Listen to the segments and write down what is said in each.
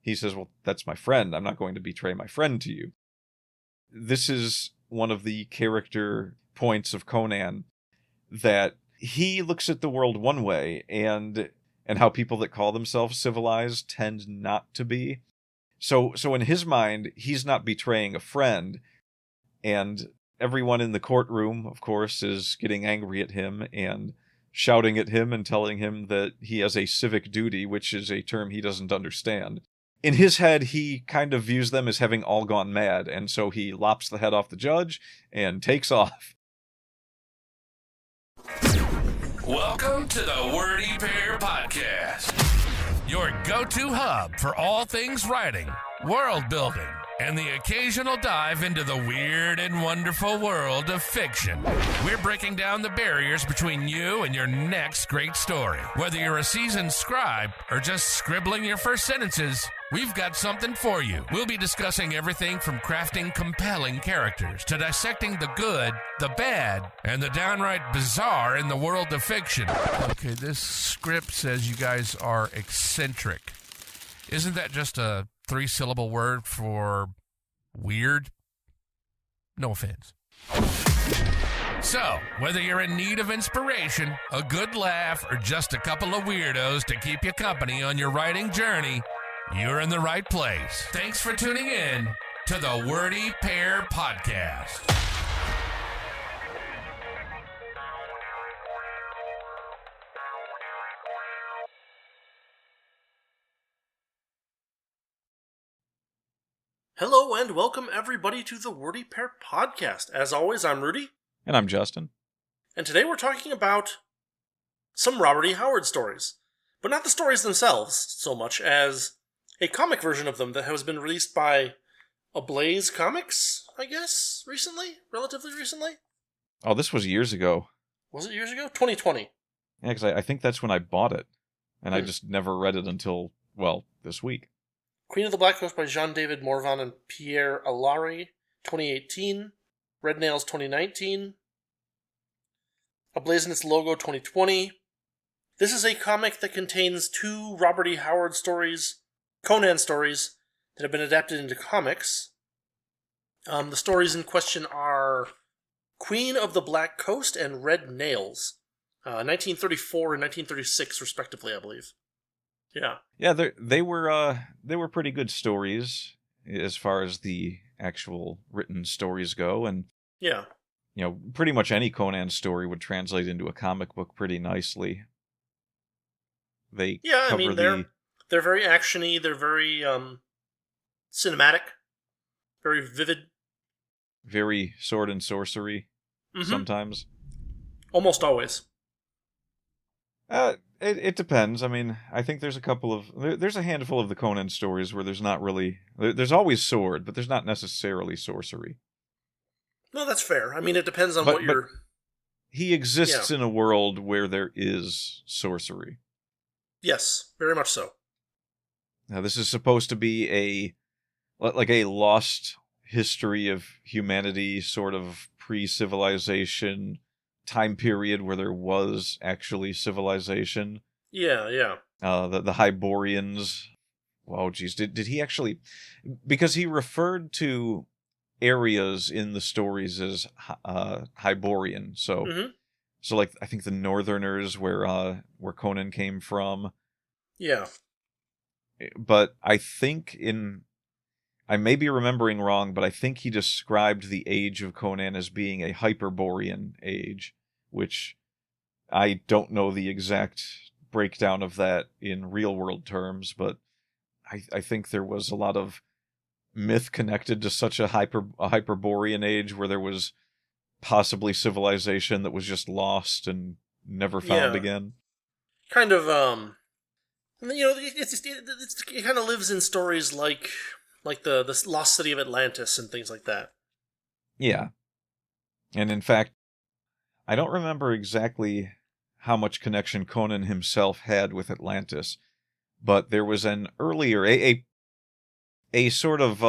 he says, well, that's my friend. I'm not going to betray my friend to you. This is one of the character points of Conan, that he looks at the world one way, and how people that call themselves civilized tend not to be. So in his mind, he's not betraying a friend, and everyone in the courtroom, of course, is getting angry at him and shouting at him and telling him that he has a civic duty, which is a term he doesn't understand. In his head, he kind of views them as having all gone mad, and so he lops the head off the judge and takes off. Welcome to the Wordy Pair Podcast, your go-to hub for all things writing, world building, and the occasional dive into the weird and wonderful world of fiction. We're breaking down the barriers between you and your next great story. Whether you're a seasoned scribe or just scribbling your first sentences, we've got something for you. We'll be discussing everything from crafting compelling characters to dissecting the good, the bad, and the downright bizarre in the world of fiction. Okay, this script says you guys are eccentric. Isn't that just a 3-syllable word for weird? No offense. So, whether you're in need of inspiration, a good laugh, or just a couple of weirdos to keep you company on your writing journey, you're in the right place. Thanks for tuning in to the Wordy Pair Podcast. Hello and welcome everybody to the Wordy Pair Podcast. As always, I'm Rudy. And I'm Justin. And today we're talking about some Robert E. Howard stories. But not the stories themselves so much as a comic version of them that has been released by Ablaze Comics, I guess, relatively recently. Oh, this was years ago. Was it years ago? 2020. Yeah, because I think that's when I bought it. And I just never read it until, well, this week. Queen of the Black Coast by Jean-David Morvan and Pierre Allary, 2018. Red Nails, 2019. Ablaze in its logo, 2020. This is a comic that contains 2 Robert E. Howard stories, Conan stories, that have been adapted into comics. The stories in question are Queen of the Black Coast and Red Nails, 1934 and 1936, respectively, I believe. Yeah, they were pretty good stories as far as the actual written stories go, and yeah, pretty much any Conan story would translate into a comic book pretty nicely. They're very actiony, they're very cinematic, very vivid, very sword and sorcery. Sometimes, almost always. It depends. I mean, I think there's a handful of the Conan stories where there's not really... There's always sword, but there's not necessarily sorcery. No, that's fair. I mean, it depends on what you're... He exists in a world where there is sorcery. Yes, very much so. Now, this is supposed to be a lost history of humanity, sort of pre-civilization time period where there was actually civilization. Yeah. The Hyborians. Oh, geez. Did he actually... Because he referred to areas in the stories as Hyborian. So, so like, I think the Northerners, where Conan came from. Yeah. But I think I may be remembering wrong, but I think he described the age of Conan as being a Hyperborean age, which I don't know the exact breakdown of that in real-world terms, but I think there was a lot of myth connected to such a Hyperborean age where there was possibly civilization that was just lost and never found again. Kind of, it kind of lives in stories like the lost city of Atlantis and things like that. Yeah. And in fact, I don't remember exactly how much connection Conan himself had with Atlantis, but there was an earlier, a sort of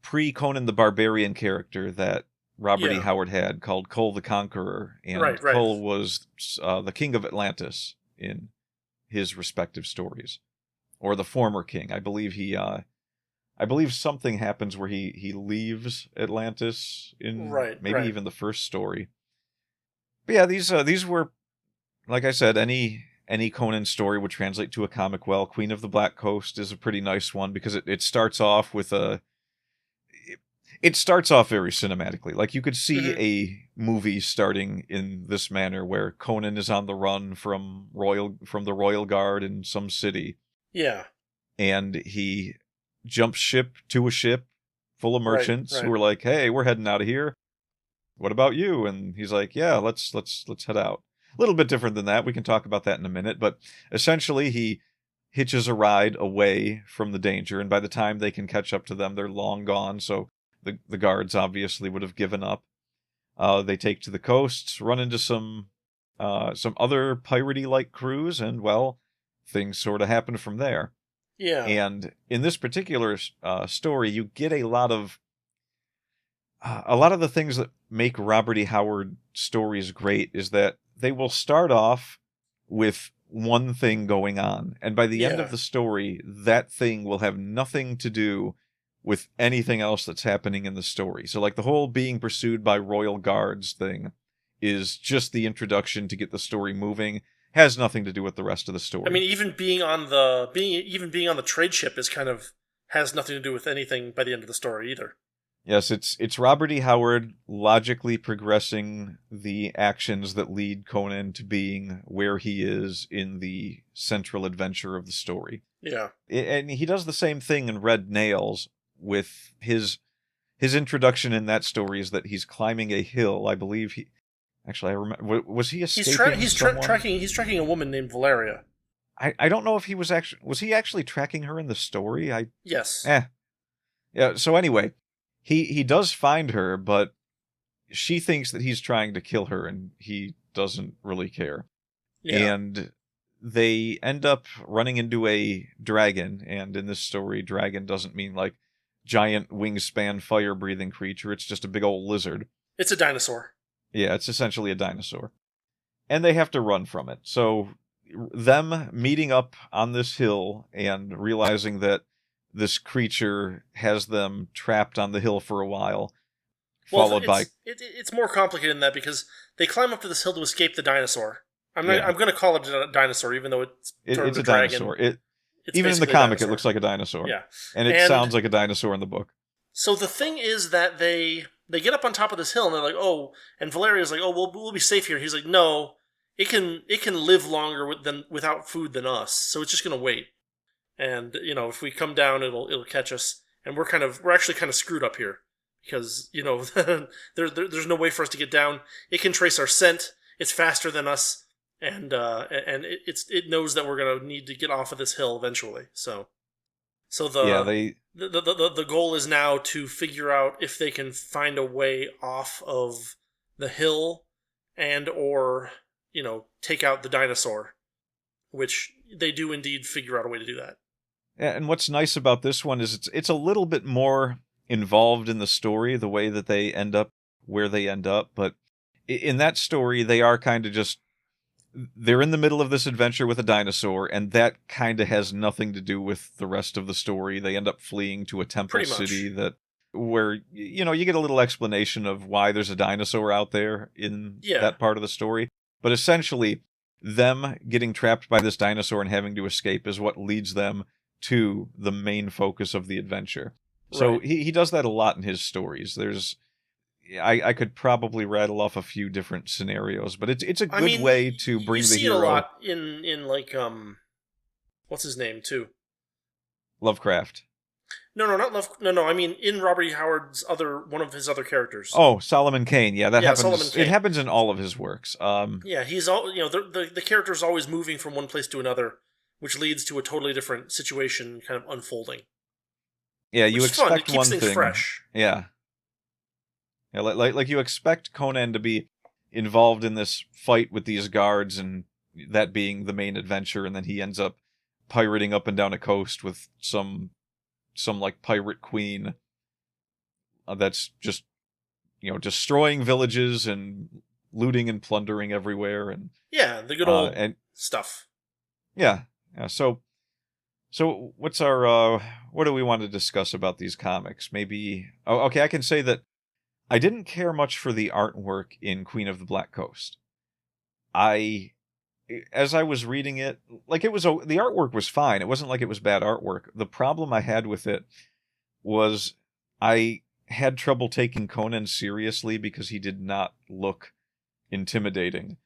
pre-Conan the Barbarian character that Robert E. Howard had called Cole the Conqueror, and Cole was the king of Atlantis in his respective stories. or the former king. I believe I believe something happens where he leaves Atlantis in maybe Right. even the first story. But yeah, these were, like I said, any Conan story would translate to a comic well. Queen of the Black Coast is a pretty nice one because it starts off with it starts off very cinematically. Like you could see Hmm. a movie starting in this manner where Conan is on the run from the royal guard in some city, Yeah. and he jumps ship to a ship full of merchants who Right. are like, "Hey, we're heading out of here. What about you?" And he's like, "Yeah, let's head out." A little bit different than that. We can talk about that in a minute, but essentially he hitches a ride away from the danger, and by the time they can catch up to them, they're long gone. So the guards obviously would have given up. They take to the coasts, run into some other piratey like crews, and well, things sort of happen from there. Yeah. And in this particular story, you get a lot of the things that make Robert E. Howard stories great is that they will start off with one thing going on, and by the end of Yeah. the story, that thing will have nothing to do with anything else that's happening in the story. So, like the whole being pursued by royal guards thing is just the introduction to get the story moving, has nothing to do with the rest of the I mean, story. even being on the trade ship is kind of has nothing to do with anything by the end of the story either. Yes, it's Robert E. Howard logically progressing the actions that lead Conan to being where he is in the central adventure of the story. Yeah. And he does the same thing in Red Nails with his introduction in that story is that he's climbing a hill. I believe he actually I remember was he escaping someone? He's tracking a woman named Valeria. I don't know if he was he actually tracking her in the story? Yes. Eh. Yeah, so anyway, he does find her, but she thinks that he's trying to kill her and he doesn't really care. Yeah. And they end up running into a dragon, and in this story, dragon doesn't mean like giant wingspan fire breathing creature, it's just a big old lizard. It's a dinosaur. Yeah, it's essentially a dinosaur. And they have to run from it. So them meeting up on this hill and realizing that this creature has them trapped on the hill for a while, Well, followed by it's more complicated than that because they climb up to this hill to escape the dinosaur. yeah, I'm going to call it a dinosaur, even though it's termed it's a a dragon. dinosaur. It's Even in the basically a comic, it dinosaur. looks like a dinosaur, Yeah, and it and sounds like a dinosaur in the book. so the thing is that they get up on top of this hill and they're like, oh, and Valeria's like, oh, we'll be safe here. He's like, no, it can live longer without food than us, so it's just going to wait. And if we come down, it'll catch us, and we're actually kind of screwed up here because there's no way for us to get down. It can trace our scent. It's faster than us, and it knows that we're gonna need to get off of this hill eventually. So Yeah, the goal is now to figure out if they can find a way off of the hill and or take out the dinosaur, which they do indeed figure out a way to do that. and what's nice about this one is it's a little bit more involved in the story, the way that they end up where they end up. But in that story, they are kind of just they're in the middle of this adventure with a dinosaur, and that kind of has nothing to do with the rest of the story. They end up fleeing to a temple Pretty much. city where you get a little explanation of why there's a dinosaur out there in Yeah. that part of the story. But essentially, them getting trapped by this dinosaur and having to escape is what leads them to the main focus of the adventure. So Right. he does that a lot in his stories. I could probably rattle off a few different scenarios, but it's a good way to bring you the see hero. it a lot in like what's his name too? Lovecraft. No, not Love. No. I mean in Robert E. Howard's one of his other characters. Oh, Solomon Kane. Yeah, that happens. Solomon Kane. It happens in all of his works. Yeah, he's all the character's always moving from one place to another, which leads to a totally different situation kind of unfolding. Yeah, you Which is fun. It expect keeps one things thing. fresh. Yeah. Yeah, like you expect Conan to be involved in this fight with these guards, and that being the main adventure, and then he ends up pirating up and down a coast with some like pirate queen that's just destroying villages and looting and plundering everywhere, and Yeah, the good old and stuff. yeah. So So what's what do we want to discuss about these comics? Maybe, okay, I can say that I didn't care much for the artwork in Queen of the Black Coast. As I was reading it, like the artwork was fine. It wasn't like it was bad artwork. The problem I had with it was I had trouble taking Conan seriously because he did not look intimidating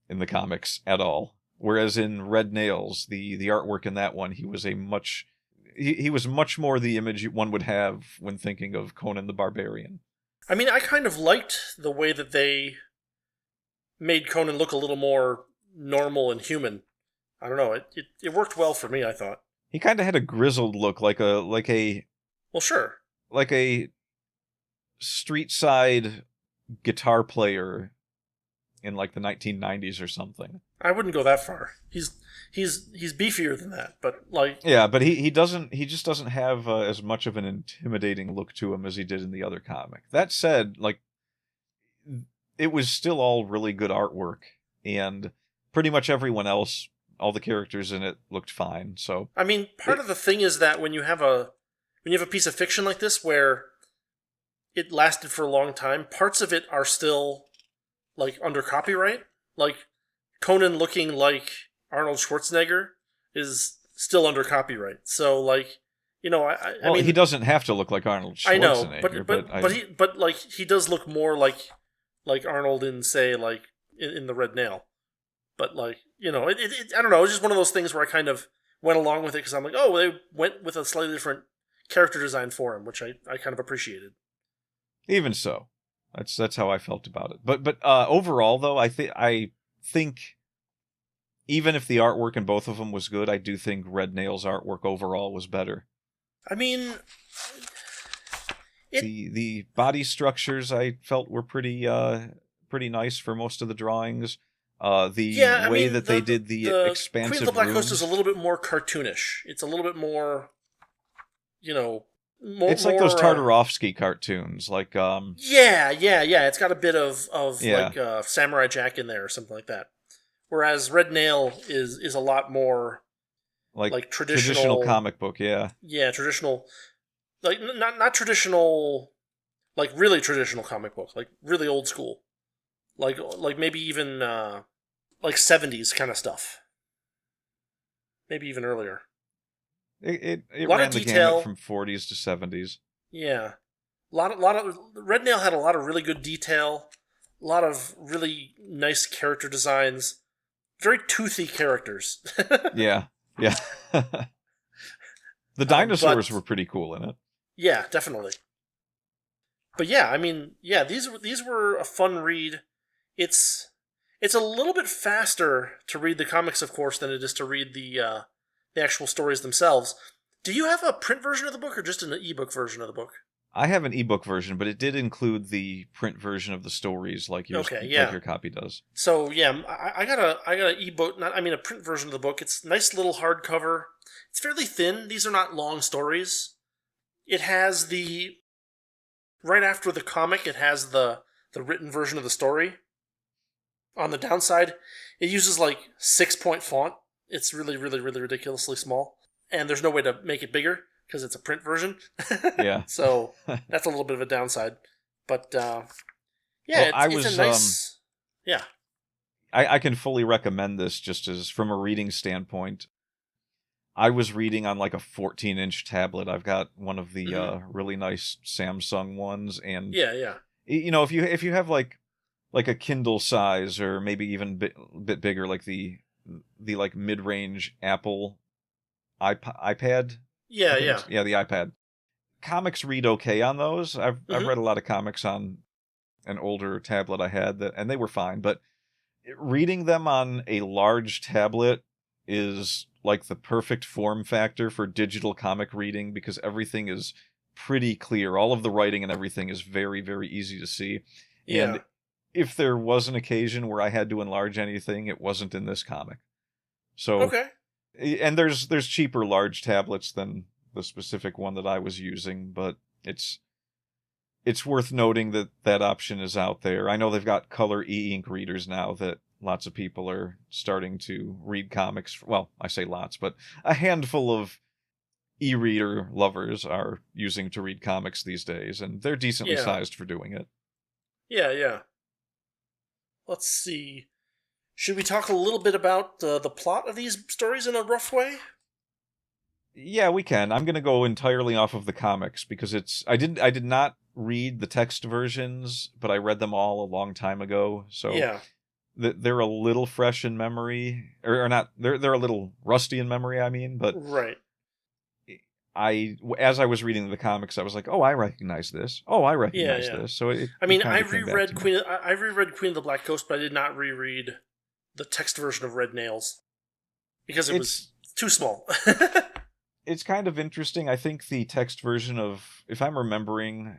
in the comics at all. Whereas in Red Nails, the artwork in that one, he was he was much more the image one would have when thinking of Conan the Barbarian. I mean, I kind of liked the way that they made Conan look a little more normal and human. I don't know. It worked well for me, I thought. He kind of had a grizzled look, like a well, sure, like a street side guitar player in like the 1990s or something. I wouldn't go that far. He's beefier than that, but like but he just doesn't have as much of an intimidating look to him as he did in the other comic. That said, like it was still all really good artwork, and pretty much everyone else, all the characters in it looked fine. So I mean, part of the thing is that when you have a piece of fiction like this where it lasted for a long time, parts of it are still like under copyright. Like Conan looking like Arnold Schwarzenegger is still under copyright. So like, you know, I mean, he doesn't have to look like Arnold Schwarzenegger. I know, but he does look more like Arnold in, say, like in the Red Nail. But like, you know, I don't know. It's just one of those things where I kind of went along with it because I'm like, oh, they went with a slightly different character design for him, which I kind of appreciated. Even so, that's how I felt about it. But overall, though, I think even if the artwork in both of them was good, I do think Red Nail's artwork overall was better. I mean, the body structures I felt were pretty nice for most of the drawings. They did the expansive Queen of the Black rooms. Coast is a little bit more cartoonish. It's a little bit more, you know, it's like those Tartarovsky cartoons, like yeah. It's got a bit of like Samurai Jack in there or something like that. Whereas Red Nail is a lot more like traditional comic book, yeah. Yeah, traditional, like not traditional, like really traditional comic book, like really old school, like maybe even like 70s kind of stuff, maybe even earlier. It ran the gamut from 40s to 70s. Yeah, a lot of Red Nail had a lot of really good detail, a lot of really nice character designs, very toothy characters. yeah. The dinosaurs were pretty cool in it. Yeah, definitely. But yeah, I mean, yeah, these were a fun read. It's a little bit faster to read the comics, of course, than it is to read the actual stories themselves. Do you have a print version of the book or just an ebook version of the book? I have an ebook version, but it did include the print version of the stories, like your copy does. So yeah, I got an ebook, a print version of the book. It's a nice little hardcover. It's fairly thin. These are not long stories. It has right after the comic, it has the written version of the story. On the downside, it uses like 6-point font. It's really, really, really ridiculously small. And there's no way to make it bigger because it's a print version. Yeah. So that's a little bit of a downside. But yeah, well, it's a nice... Yeah. I can fully recommend this just as from a reading standpoint. I was reading on like a 14-inch tablet. I've got one of the really nice Samsung ones, and yeah. You know, if you have like a Kindle size or maybe even a bit bigger, like the like mid-range Apple iPad. Yeah. Yeah, the iPad. Comics read okay on those. I've read a lot of comics on an older tablet I had and they were fine, but reading them on a large tablet is like the perfect form factor for digital comic reading because everything is pretty clear. All of the writing and everything is very, very easy to see. Yeah. And if there was an occasion where I had to enlarge anything, it wasn't in this comic. So okay. And there's cheaper large tablets than the specific one that I was using, but it's worth noting that option is out there. I know they've got color e-ink readers now that lots of people are starting to read comics. Well, I say lots, but a handful of e-reader lovers are using to read comics these days, and they're decently Yeah. sized for doing it. Yeah. Let's see. Should we talk a little bit about the plot of these stories in a rough way? Yeah, we can. I'm going to go entirely off of the comics because I did not read the text versions, but I read them all a long time ago. So Yeah. they're a little fresh in memory, or not. They're a little rusty in memory. I mean, but Right. as I was reading the comics, I was like, oh, I recognize this. Oh, I recognize Yeah. this. So I mean, I reread I reread Queen of the Black Coast, but I did not reread the text version of Red Nails because it was too small. It's kind of interesting. I think the text version of, if I'm remembering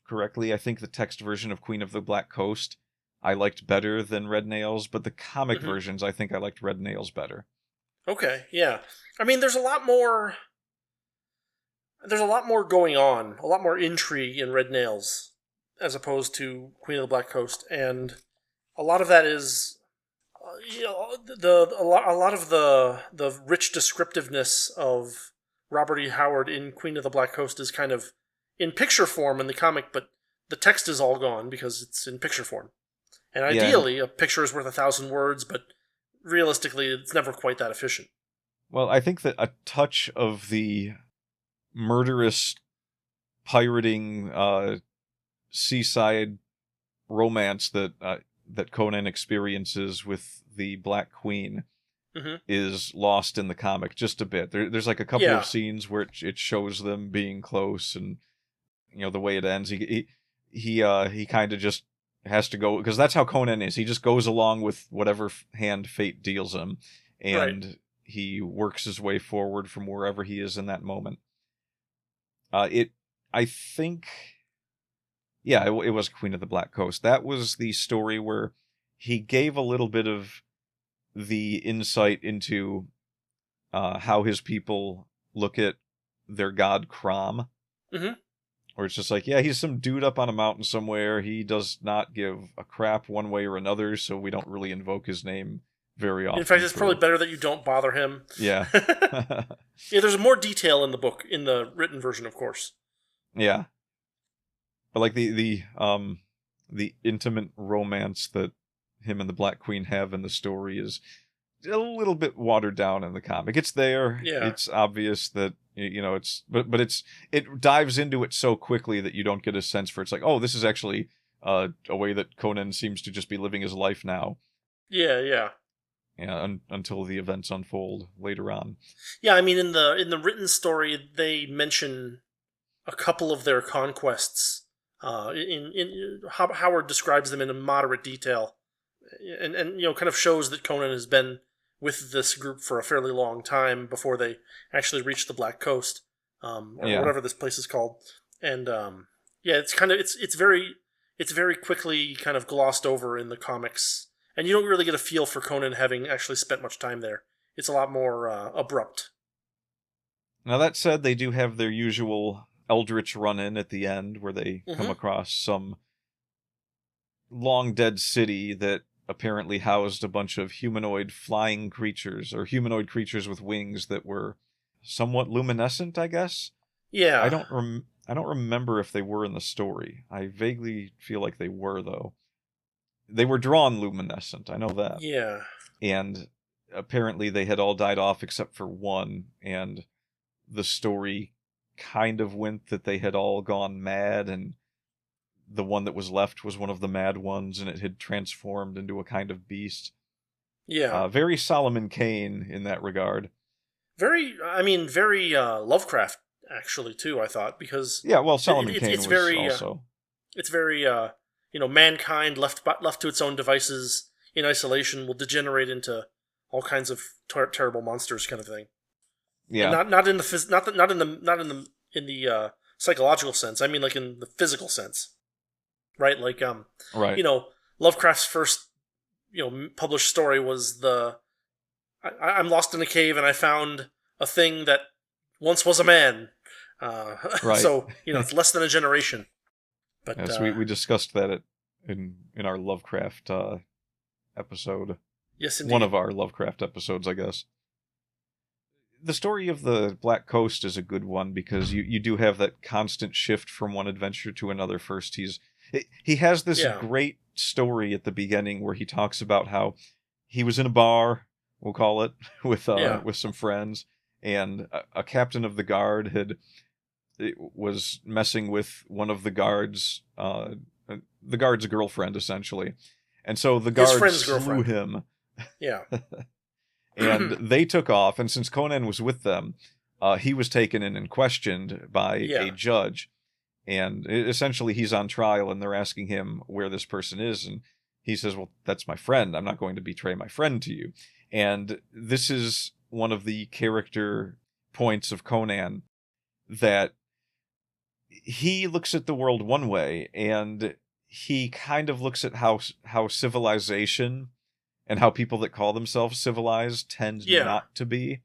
correctly, I think the text version of Queen of the Black Coast I liked better than Red Nails, but the comic versions, I think I liked Red Nails better. Okay, yeah. I mean, there's a lot more going on, a lot more intrigue in Red Nails as opposed to Queen of the Black Coast, and a lot of that is a lot of the rich descriptiveness of Robert E. Howard in Queen of the Black Coast is kind of in picture form in the comic, but the text is all gone because it's in picture form. And ideally, a picture is worth 1,000 words, but realistically, it's never quite that efficient. Well, I think that a touch of the murderous, pirating, seaside romance that Conan experiences with the Black Queen is lost in the comic just a bit. There's like a couple of scenes where it shows them being close, and the way it ends, he kind of just has to go, because that's how Conan is. He just goes along with whatever hand fate deals him, and he works his way forward from wherever he is in that moment. I think, it was Queen of the Black Coast. That was the story where he gave a little bit of the insight into how his people look at their god Crom. Where it's just like, he's some dude up on a mountain somewhere. He does not give a crap one way or another, so we don't really invoke his name very often. In fact, it's probably better that you don't bother him. Yeah. Yeah, there's more detail in the book, in the written version, of course. Yeah. But like the intimate romance that him and the Black Queen have in the story is a little bit watered down in the comic. It's there. Yeah. It's obvious that but it dives into it so quickly that you don't get a sense for, it's like, oh, this is actually a way that Conan seems to just be living his life now. Yeah, until the events unfold later on. Yeah, I mean, in the written story, they mention a couple of their conquests. Howard describes them in a moderate detail, and kind of shows that Conan has been with this group for a fairly long time before they actually reach the Black Coast, or whatever this place is called. And it's kind of it's very quickly kind of glossed over in the comics, and you don't really get a feel for Conan having actually spent much time there. It's a lot more abrupt. Now, that said, they do have their usual eldritch run-in at the end, where they come across some long-dead city that apparently housed a bunch of humanoid flying creatures, or humanoid creatures with wings that were somewhat luminescent, I guess? Yeah. I don't remember if they were in the story. I vaguely feel like they were, though. They were drawn luminescent, I know that. Yeah. And apparently they had all died off except for one, and the story kind of went that they had all gone mad, and the one that was left was one of the mad ones, and it had transformed into a kind of beast. Yeah. Very Solomon Kane in that regard. Very Lovecraft, actually, too, I thought, because... Yeah, well, Solomon Kane was also... It's very, mankind left to its own devices in isolation will degenerate into all kinds of terrible monsters, kind of thing. Yeah. And not in the psychological sense. I mean, like in the physical sense, right? Like right. Lovecraft's first published story was I'm lost in a cave and I found a thing that once was a man. Right. So it's less than a generation. But yes, we discussed that in our Lovecraft episode. Yes, indeed. One of our Lovecraft episodes, I guess. the story of the Black Coast is a good one because you do have that constant shift from one adventure to another. First, he has this great story at the beginning where he talks about how he was in a bar, we'll call it, with some friends, and a captain of the guard was messing with one of the guards' girlfriend, essentially, and so the guard slew him. Yeah. And they took off, and since Conan was with them, he was taken in and questioned by a judge. And essentially he's on trial, and they're asking him where this person is, and he says, well, that's my friend. I'm not going to betray my friend to you. And this is one of the character points of Conan, that he looks at the world one way, and he kind of looks at how civilization and how people that call themselves civilized tend not to be.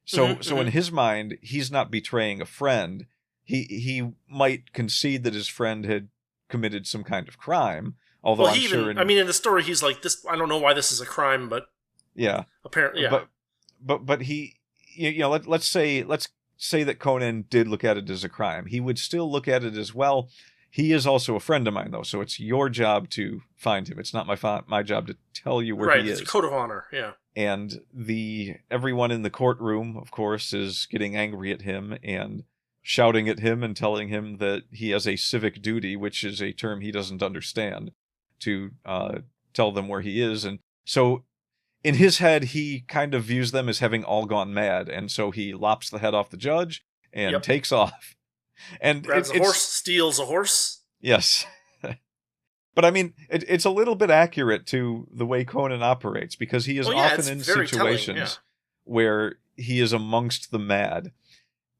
So in his mind, he's not betraying a friend. He might concede that his friend had committed some kind of crime, although I'm sure... in the story, he's like, this. I don't know why this is a crime, but... Yeah. Apparently, yeah. But he... let's say that Conan did look at it as a crime. He would still look at it as, well, he is also a friend of mine, though, so it's your job to find him. It's not my job to tell you where he is. Right, it's a code of honor, yeah. And everyone in the courtroom, of course, is getting angry at him and shouting at him and telling him that he has a civic duty, which is a term he doesn't understand, to tell them where he is. And so in his head, he kind of views them as having all gone mad, and so he lops the head off the judge and takes off. And grabs a horse, steals a horse. Yes. But I mean, it's a little bit accurate to the way Conan operates, because he is often in situations where he is amongst the mad,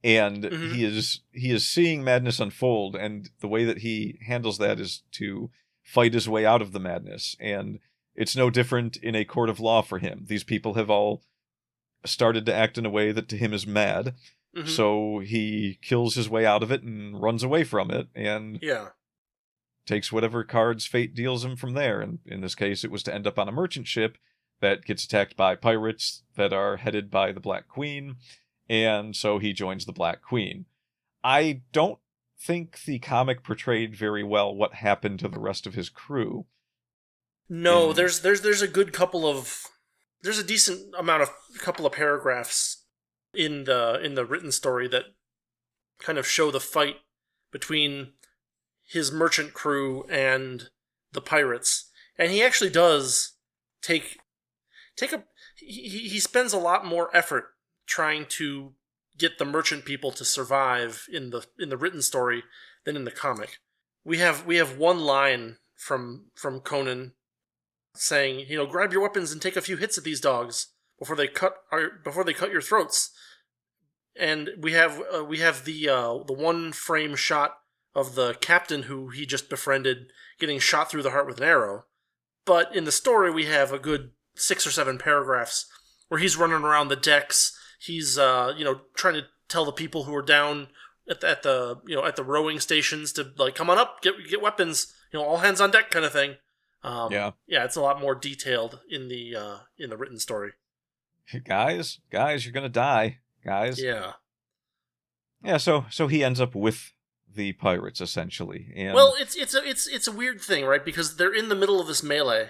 and he is seeing madness unfold, and the way that he handles that is to fight his way out of the madness. And it's no different in a court of law for him. These people have all started to act in a way that to him is mad. So he kills his way out of it and runs away from it, and takes whatever cards fate deals him from there. And in this case, it was to end up on a merchant ship that gets attacked by pirates that are headed by the Black Queen, and so he joins the Black Queen. I don't think the comic portrayed very well what happened to the rest of his crew. No, there's a good there's a decent amount of couple of paragraphs in the written story that kind of show the fight between his merchant crew and the pirates. And he actually does he spends a lot more effort trying to get the merchant people to survive in the written story than in the comic. We have one line from Conan saying, grab your weapons and take a few hits at these dogs before they cut your throats. And we have the one frame shot of the captain who he just befriended getting shot through the heart with an arrow. But in the story, we have a good 6 or 7 paragraphs where he's running around the decks. He's trying to tell the people who are down at the rowing stations to come on up, get weapons, all hands on deck kind of thing. It's a lot more detailed in the written story. Guys, you're gonna die, guys. Yeah. So he ends up with the pirates, essentially. And well, it's a weird thing, right? Because they're in the middle of this melee,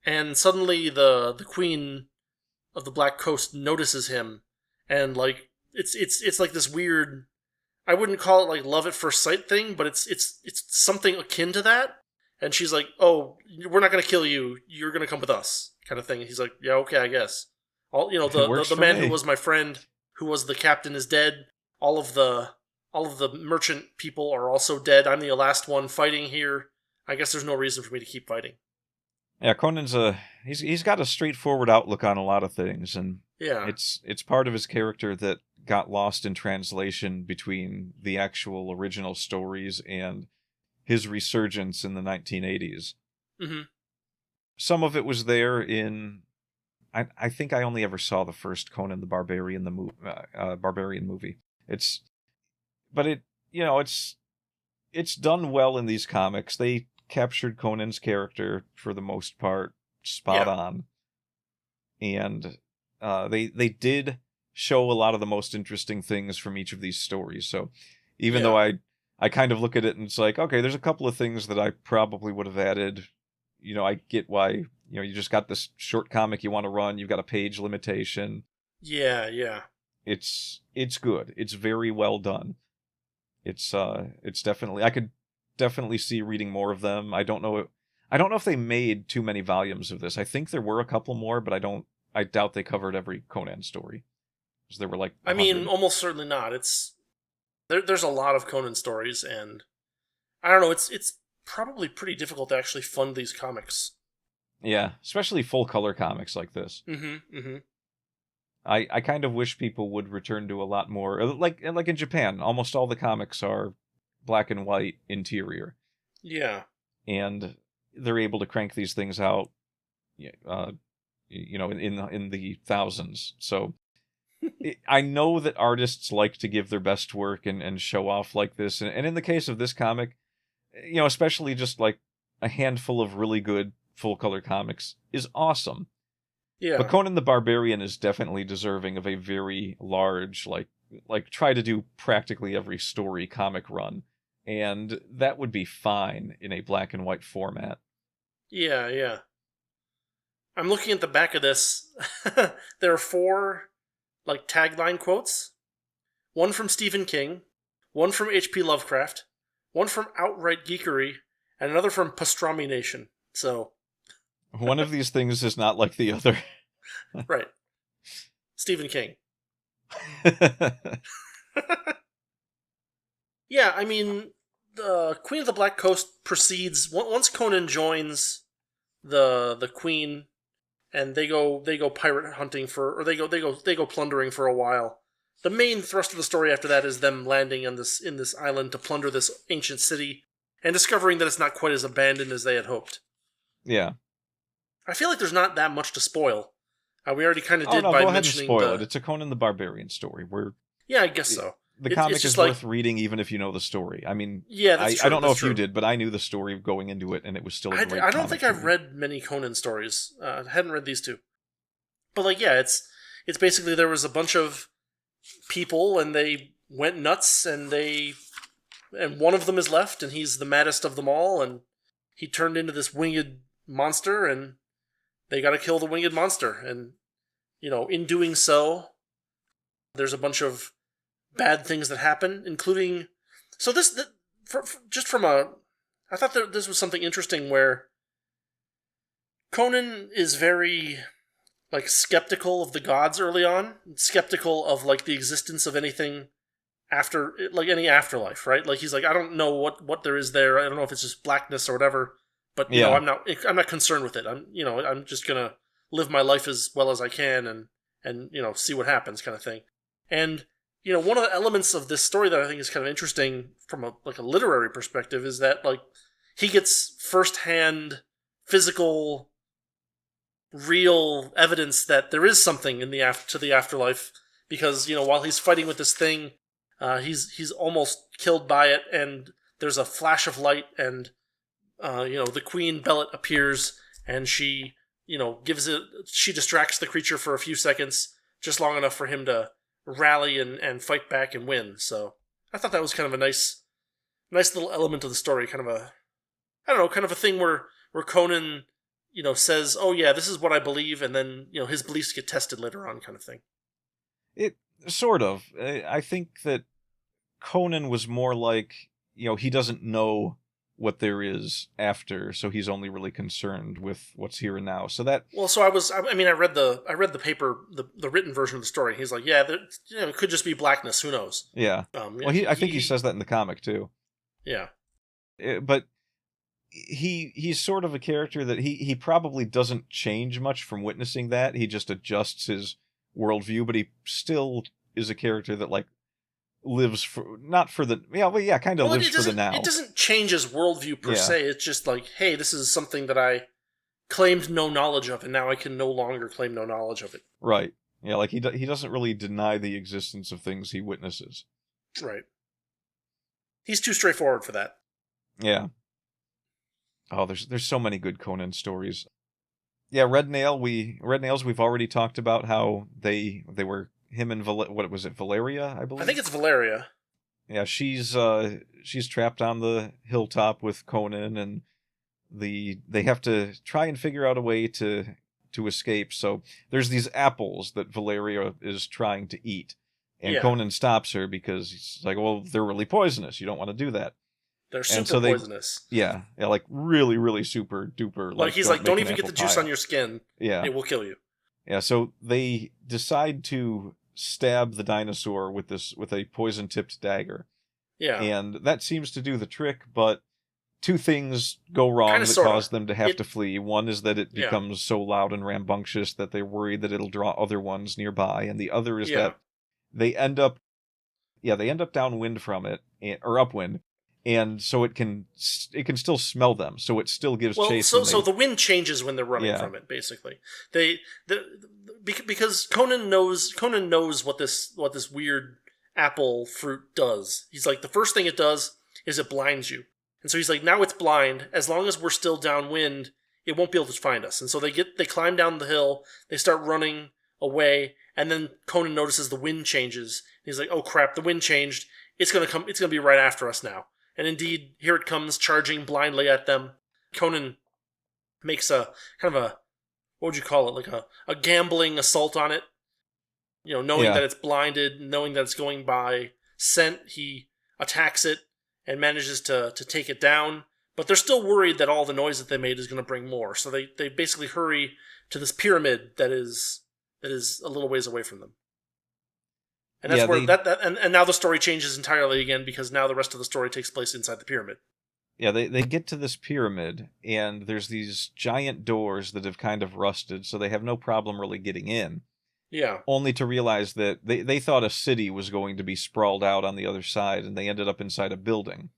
and suddenly the Queen of the Black Coast notices him, and it's like this weird. I wouldn't call it like love at first sight thing, but it's something akin to that. And she's like, "Oh, we're not gonna kill you. You're gonna come with us," kind of thing. And he's like, "Yeah, okay, I guess." The man who was my friend, who was the captain, is dead. All of the merchant people are also dead. I'm the last one fighting here. I guess there's no reason for me to keep fighting. Yeah, Conan's he's got a straightforward outlook on a lot of things, and it's part of his character that got lost in translation between the actual original stories and his resurgence in the 1980s. Mm-hmm. Some of it was there in... I think I only ever saw the first Conan the Barbarian Barbarian movie. It's done well in these comics. They captured Conan's character for the most part spot on, and they did show a lot of the most interesting things from each of these stories. So even though I kind of look at it and it's like, okay, there's a couple of things that I probably would have added. I get why, you just got this short comic you want to run. You've got a page limitation. Yeah. It's good. It's very well done. It's definitely, I could definitely see reading more of them. I don't know if they made too many volumes of this. I think there were a couple more, but I doubt they covered every Conan story. Because there were like 100. I mean, almost certainly not. There's a lot of Conan stories, and I don't know, it's probably pretty difficult to actually fund these comics. Yeah, especially full color comics like this. Mm-hmm. I kind of wish people would return to a lot more, like in Japan, almost all the comics are black and white interior. Yeah. And they're able to crank these things out, in the thousands. So I know that artists like to give their best work and show off like this. And in the case of this comic, especially just like a handful of really good full color comics is awesome. Yeah. But Conan the Barbarian is definitely deserving of a very large, like try to do practically every story comic run. And that would be fine in a black and white format. Yeah. I'm looking at the back of this. There are 4 tagline quotes. One from Stephen King, one from H.P. Lovecraft, one from Outright Geekery, and another from Pastrami Nation. So one of these things is not like the other. Right. Stephen King. Yeah, I mean, the Queen of the Black Coast proceeds once Conan joins the Queen, and they go pirate hunting or they go plundering for a while. The main thrust of the story after that is them landing in this island to plunder this ancient city and discovering that it's not quite as abandoned as they had hoped. Yeah. I feel like there's not that much to spoil. We already kind of did by by mentioning. mentioning Spoil it. It's a Conan the Barbarian story. Yeah, I guess so. The comic is worth reading even if you know the story. I mean, yeah, that's true. I don't know if you did, but I knew the story going into it, and it was still a great comic. I don't think I've read many Conan stories. I hadn't read these 2. But it's basically there was a bunch of people, and they went nuts, and one of them is left, and he's the maddest of them all, and he turned into this winged monster, and they got to kill the winged monster, and in doing so, there's a bunch of bad things that happen, including I thought that this was something interesting where Conan is very skeptical of the gods early on, skeptical of the existence of anything after any afterlife, right? He's I don't know what there is there. I don't know if it's just blackness or whatever, but I'm not concerned with it. I'm just gonna live my life as well as I can and see what happens, kind of thing. And one of the elements of this story that I think is kind of interesting from a literary perspective is that he gets firsthand physical, real evidence that there is something in the afterlife, because while he's fighting with this thing, he's almost killed by it, and there's a flash of light, and the Queen Bellet appears, and she she distracts the creature for a few seconds, just long enough for him to rally and fight back and win. So I thought that was kind of a nice little element of the story, kind of a thing where Conan says, oh yeah, this is what I believe, and then his beliefs get tested later on, kind of thing. It sort of. I think that Conan was more like, he doesn't know what there is after, so he's only really concerned with what's here and now. So that. Well, so I read the paper, the written version of the story. He's like, yeah, it could just be blackness. Who knows? Yeah. I think he says that in the comic too. Yeah. But he's sort of a character that he probably doesn't change much from witnessing that. He just adjusts his worldview, but he still is a character that lives for lives for the now. It doesn't change his worldview per se. It's just hey, this is something that I claimed no knowledge of, and now I can no longer claim no knowledge of it. Right. Yeah, he doesn't really deny the existence of things he witnesses. Right. He's too straightforward for that. Yeah. Oh, there's so many good Conan stories. Yeah, Red Nails we've already talked about how they were him and what was it, Valeria, I believe? I think it's Valeria. Yeah, she's trapped on the hilltop with Conan, and they have to try and figure out a way to escape. So there's these apples that Valeria is trying to eat, and Yeah. Conan stops her because he's like, well, they're really poisonous. You don't want to do that. They're And super so poisonous. Yeah, like really, really super duper. Like he's like, don't make even an get the apple juice pie. on your skin. Yeah, It will kill you. yeah. So they decide to stab the dinosaur with a poison-tipped dagger. Yeah. And that seems to do the trick, but two things go wrong Kinda, that sorta. cause them to have to flee. One is that it Yeah. becomes so loud and rambunctious that they're worried that it'll draw other ones nearby, and the other is Yeah. that they end up downwind from it, or upwind, and so it can still smell them, so it still gives Well, chase. so the wind changes when they're running Yeah. from it. Basically, because Conan knows what this weird apple fruit does. He's like, the first thing it does is it blinds you, and so he's like, now it's blind. As long as we're still downwind, it won't be able to find us. And so they climb down the hill, they start running away, and then Conan notices the wind changes. He's like, oh crap, the wind changed. It's gonna be right after us now. And indeed, here it comes, charging blindly at them. Conan makes a kind of what would you call it, like a gambling assault on it. You know, knowing Yeah. that it's blinded, knowing that it's going by scent, he attacks it and manages to take it down. But they're still worried that all the noise that they made is going to bring more. So they basically hurry to this pyramid that is a little ways away from them. And that's and now the story changes entirely again, because now the rest of the story takes place inside the pyramid. Yeah, they get to this pyramid, and there's these giant doors that have kind of rusted, so they have no problem really getting in. Yeah. Only to realize that they thought a city was going to be sprawled out on the other side, and they ended up inside a building.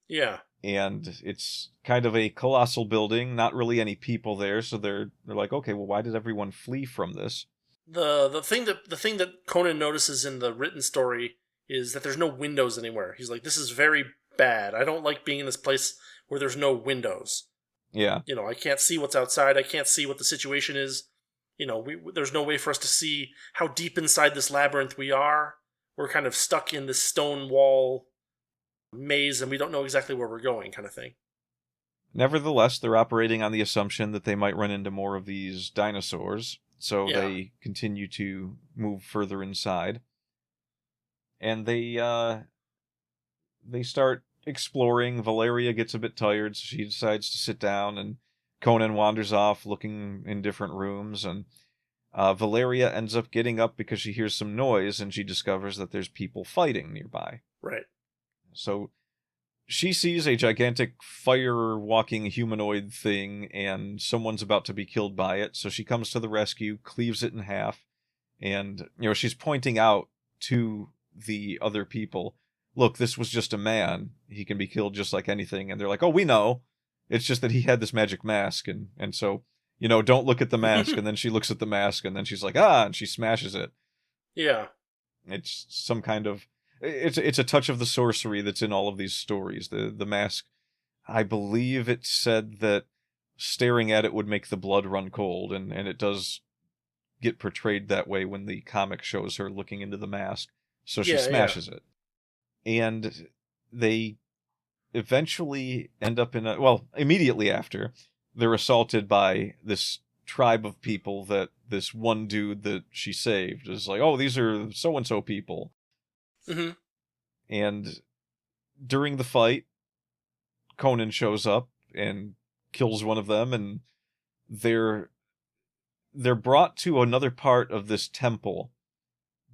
Yeah. And it's kind of a colossal building, not really any people there, so they're like, okay, well, why did everyone flee from this? The thing that Conan notices in the written story is that there's no windows anywhere. He's like, this is very bad. I don't like being in this place where there's no windows. Yeah. You know, I can't see what's outside. I can't see what the situation is. You know, there's no way for us to see how deep inside this labyrinth we are. We're kind of stuck in this stone wall maze, and we don't know exactly where we're going, kind of thing. Nevertheless, they're operating on the assumption that they might run into more of these dinosaurs, so Yeah. they continue to move further inside. And they start exploring. Valeria gets a bit tired, so she decides to sit down, and Conan wanders off looking in different rooms, and Valeria ends up getting up because she hears some noise, and she discovers that there's people fighting nearby. Right. So she sees a gigantic fire-walking humanoid thing, and someone's about to be killed by it, so she comes to the rescue, cleaves it in half, and, she's pointing out to the other people, look, this was just a man. He can be killed just like anything. And they're like, oh, we know. It's just that he had this magic mask, and so, don't look at the mask. And then she looks at the mask, and then she's like, and she smashes it. Yeah. It's some kind of... It's a touch of the sorcery that's in all of these stories. The mask, I believe it said that staring at it would make the blood run cold, and it does get portrayed that way when the comic shows her looking into the mask. So she smashes it. And they eventually end up immediately after, they're assaulted by this tribe of people that this one dude that she saved is like, oh, these are so-and-so people. Mm-hmm. And during the fight, Conan shows up and kills one of them, and they're brought to another part of this temple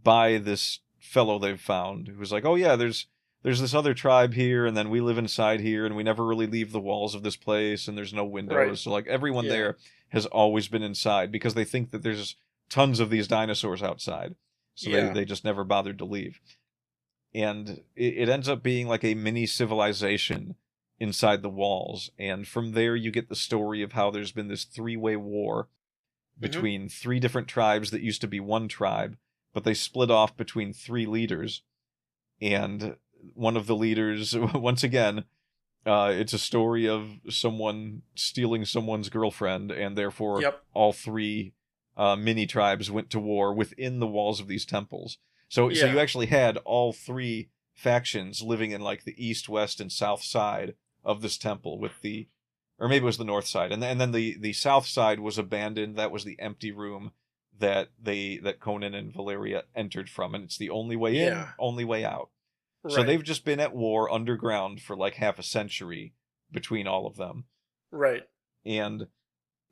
by this fellow they've found, who's like, oh yeah, there's this other tribe here, and then we live inside here, and we never really leave the walls of this place, and there's no windows. Right. So like everyone there has always been inside because they think that there's tons of these dinosaurs outside. So they just never bothered to leave. And it ends up being like a mini civilization inside the walls. And from there you get the story of how there's been this three-way war between three different tribes that used to be one tribe, but they split off between three leaders. And one of the leaders, once again, it's a story of someone stealing someone's girlfriend, and therefore all three mini tribes went to war within the walls of these temples. So Yeah. you actually had all three factions living in like the east, west, and south side of this temple or maybe it was the north side. And then the south side was abandoned. That was the empty room that Conan and Valeria entered from. And it's the only way in, only way out. Right. So they've just been at war underground for like half a century between all of them. Right. And,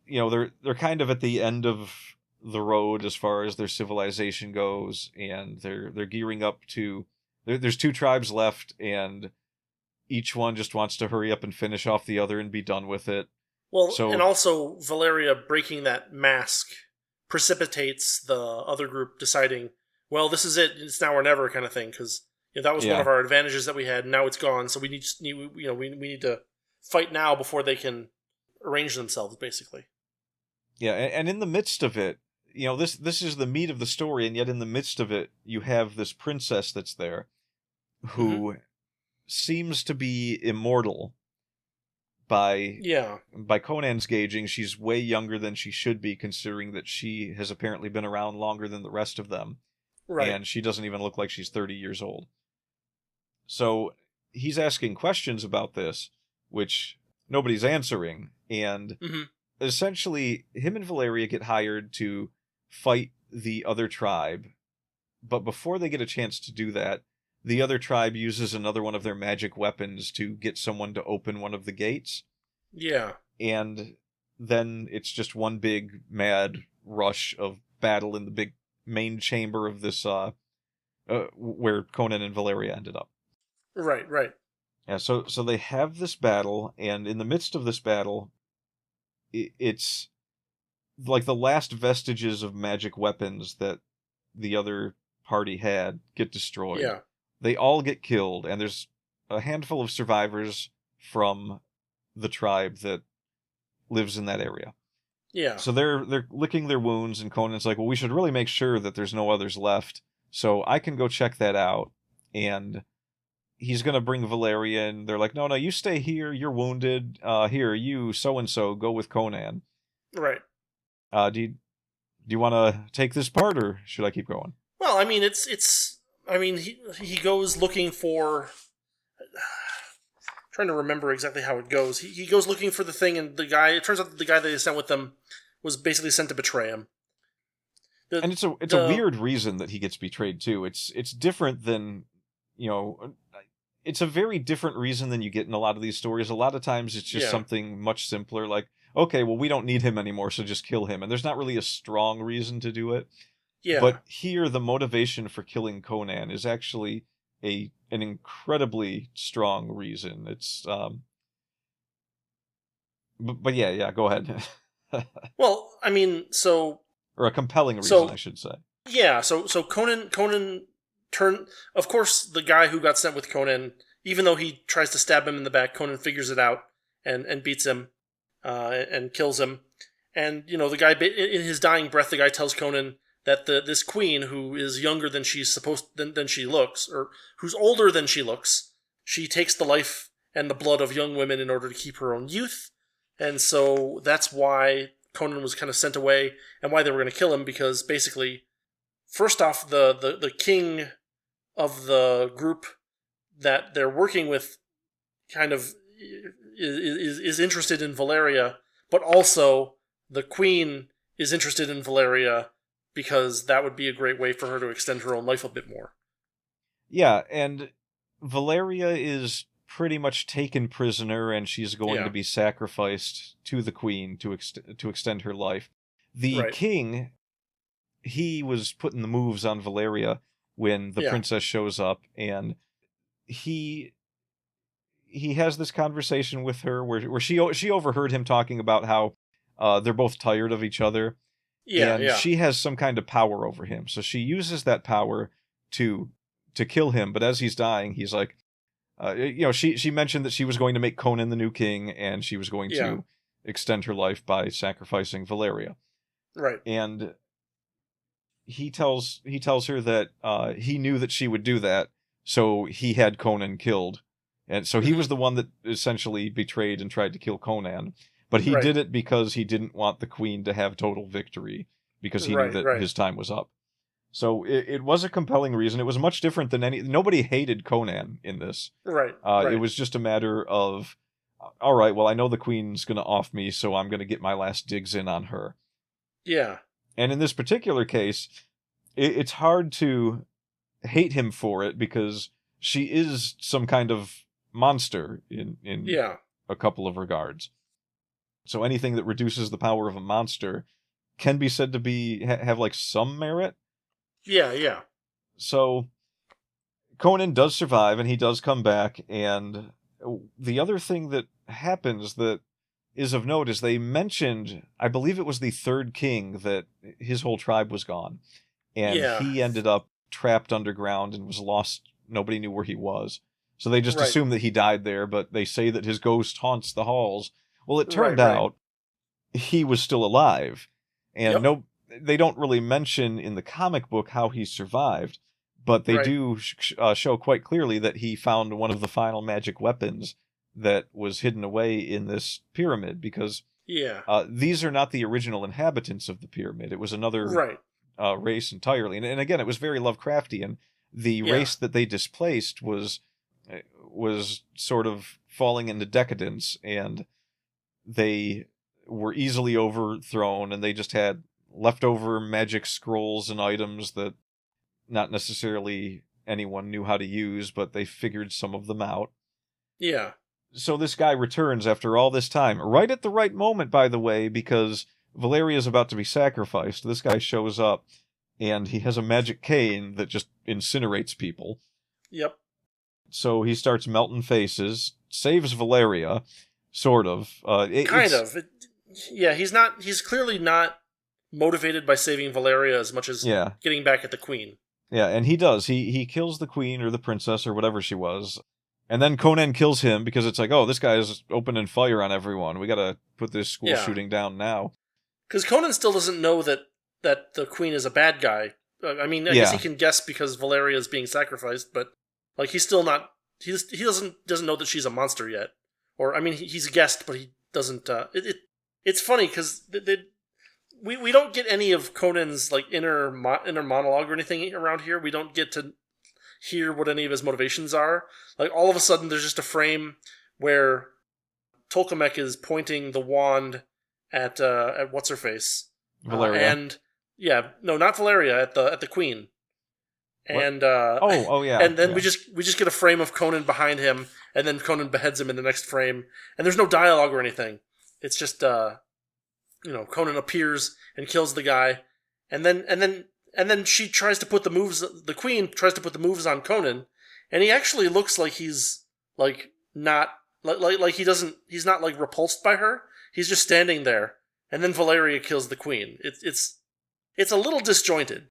they're kind of at the end of the road as far as their civilization goes, and they're gearing up to... There's two tribes left, and each one just wants to hurry up and finish off the other and be done with it. Well, and also Valeria breaking that mask precipitates the other group deciding, well, this is it, it's now or never kind of thing, because that was one of our advantages that we had, and now it's gone, so we need to fight now before they can arrange themselves, basically. Yeah, and in the midst of it, this is the meat of the story, and yet in the midst of it, you have this princess that's there who seems to be immortal by Conan's gauging. She's way younger than she should be, considering that she has apparently been around longer than the rest of them. Right. And she doesn't even look like she's 30 years old. So he's asking questions about this, which nobody's answering, and essentially him and Valeria get hired to fight the other tribe, but before they get a chance to do that, the other tribe uses another one of their magic weapons to get someone to open one of the gates. Yeah. And then it's just one big mad rush of battle in the big main chamber of this where Conan and Valeria ended up. Right. Yeah, so they have this battle, and in the midst of this battle, it's like the last vestiges of magic weapons that the other party had get destroyed. Yeah. They all get killed, and there's a handful of survivors from the tribe that lives in that area. Yeah. So they're licking their wounds, and Conan's like, well, we should really make sure that there's no others left, so I can go check that out. And he's going to bring Valeria in. They're like, no, you stay here. You're wounded. Here, you, so-and-so, go with Conan. Right. Do you want to take this part, or should I keep going? Well, I mean, he goes looking for... trying to remember exactly how it goes. He goes looking for the thing, and it turns out that the guy that he sent with them was basically sent to betray him. And it's a weird reason that he gets betrayed, too. It's different than... it's a very different reason than you get in a lot of these stories. A lot of times it's just something much simpler, like, okay, well, we don't need him anymore, so just kill him. And there's not really a strong reason to do it. Yeah. But here, the motivation for killing Conan is actually an incredibly strong reason. It's but yeah, go ahead. Well, I mean, or a compelling reason, I should say. Yeah, so Conan of course, the guy who got sent with Conan, even though he tries to stab him in the back, Conan figures it out and beats him and kills him. And, the guy, in his dying breath, the guy tells Conan that this queen, who is younger than than she looks, or who's older than she looks, she takes the life and the blood of young women in order to keep her own youth. And so that's why Conan was kind of sent away, and why they were going to kill him, because basically, first off, the king of the group that they're working with kind of is interested in Valeria, but also the queen is interested in Valeria because that would be a great way for her to extend her own life a bit more. Yeah, and Valeria is pretty much taken prisoner, and she's going to be sacrificed to the queen to extend her life. The king, he was putting the moves on Valeria when the princess shows up, and he has this conversation with her where she overheard him talking about how they're both tired of each other. And she has some kind of power over him. So she uses that power to kill him, but as he's dying, he's like, she mentioned that she was going to make Conan the new king, and she was going to extend her life by sacrificing Valeria. Right. And he tells her that he knew that she would do that, so he had Conan killed. And so he was the one that essentially betrayed and tried to kill Conan. But he did it because he didn't want the queen to have total victory. because he knew that Right. his time was up. So it was a compelling reason. It was much different than nobody hated Conan in this. Right. It was just a matter of, all right, well, I know the queen's going to off me, so I'm going to get my last digs in on her. Yeah. And in this particular case, it's hard to hate him for it because she is some kind of monster in Yeah. a couple of regards. So anything that reduces the power of a monster can be said to be have like some merit. Yeah. So Conan does survive and he does come back, and the other thing that happens that is of note is they mentioned, I believe it was the third king, that his whole tribe was gone. And Yeah. he ended up trapped underground and was lost. Nobody knew where he was. So they just Right. assumed that he died there, but they say that his ghost haunts the halls. Well, it turned Right. out he was still alive. And Yep. they don't really mention in the comic book how he survived, but they Right. do show quite clearly that he found one of the final magic weapons that was hidden away in this pyramid, because Yeah. these are not the original inhabitants of the pyramid. It was another Right. race entirely. And again, it was very Lovecraftian. The Yeah. race that they displaced was sort of falling into decadence, and they were easily overthrown, and they just had leftover magic scrolls and items that not necessarily anyone knew how to use, but they figured some of them out. Yeah. So this guy returns after all this time, right at the right moment, by the way, because Valeria is about to be sacrificed. This guy shows up, and he has a magic cane that just incinerates people. Yep. So he starts melting faces, saves Valeria, sort of. Kind of. He's clearly not motivated by saving Valeria as much as Yeah. getting back at the queen. Yeah, and he does. He kills the queen or the princess or whatever she was. And then Conan kills him because it's like, oh, this guy is opening fire on everyone. We gotta put this school shooting down now. Because Conan still doesn't know that the queen is a bad guy. I mean, I guess he can guess because Valeria is being sacrificed, but like he's still not. He doesn't know that she's a monster yet. Or I mean, he's guessed, but he doesn't. It's funny because we don't get any of Conan's like inner monologue or anything around here. We don't get to hear what any of his motivations are. Like all of a sudden, there's just a frame where Tolkamek is pointing the wand at what's her face, Valeria. and yeah, no, not Valeria, at the queen. And oh yeah, and then yeah. we just get a frame of Conan behind him, and then Conan beheads him in the next frame, and there's no dialogue or anything. It's just Conan appears and kills the guy, and then she tries to put the moves. The queen tries to put the moves on Conan, and he actually looks like he's like not like he's not like repulsed by her. He's just standing there, and then Valeria kills the queen. It's a little disjointed.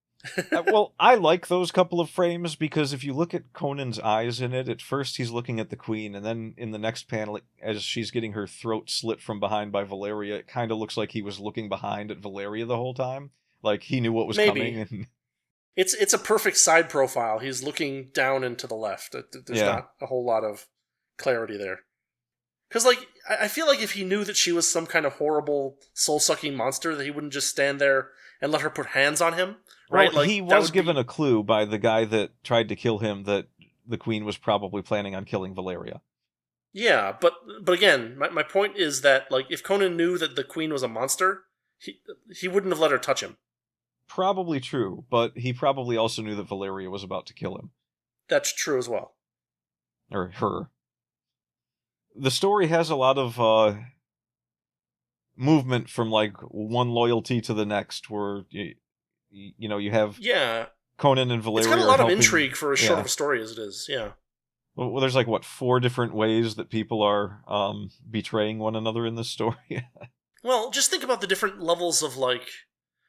Well, I like those couple of frames because if you look at Conan's eyes in it, at first he's looking at the queen, and then in the next panel, as she's getting her throat slit from behind by Valeria, it kind of looks like he was looking behind at Valeria the whole time. Like he knew what was coming. And It's a perfect side profile. He's looking down and to the left. There's not a whole lot of clarity there. Because, like, I feel like if he knew that she was some kind of horrible, soul-sucking monster, that he wouldn't just stand there and let her put hands on him, right? Well, like, he was given a clue by the guy that tried to kill him that the queen was probably planning on killing Valeria. Yeah, but again, my point is that, like, if Conan knew that the queen was a monster, he wouldn't have let her touch him. Probably true, but he probably also knew that Valeria was about to kill him. That's true as well. Or her. The story has a lot of movement from like one loyalty to the next, where you have Conan and Valeria. It's got a lot of helping, intrigue for as short of a story as it is. Yeah. Well, there's like 4 different ways that people are betraying one another in this story. Well, just think about the different levels of like.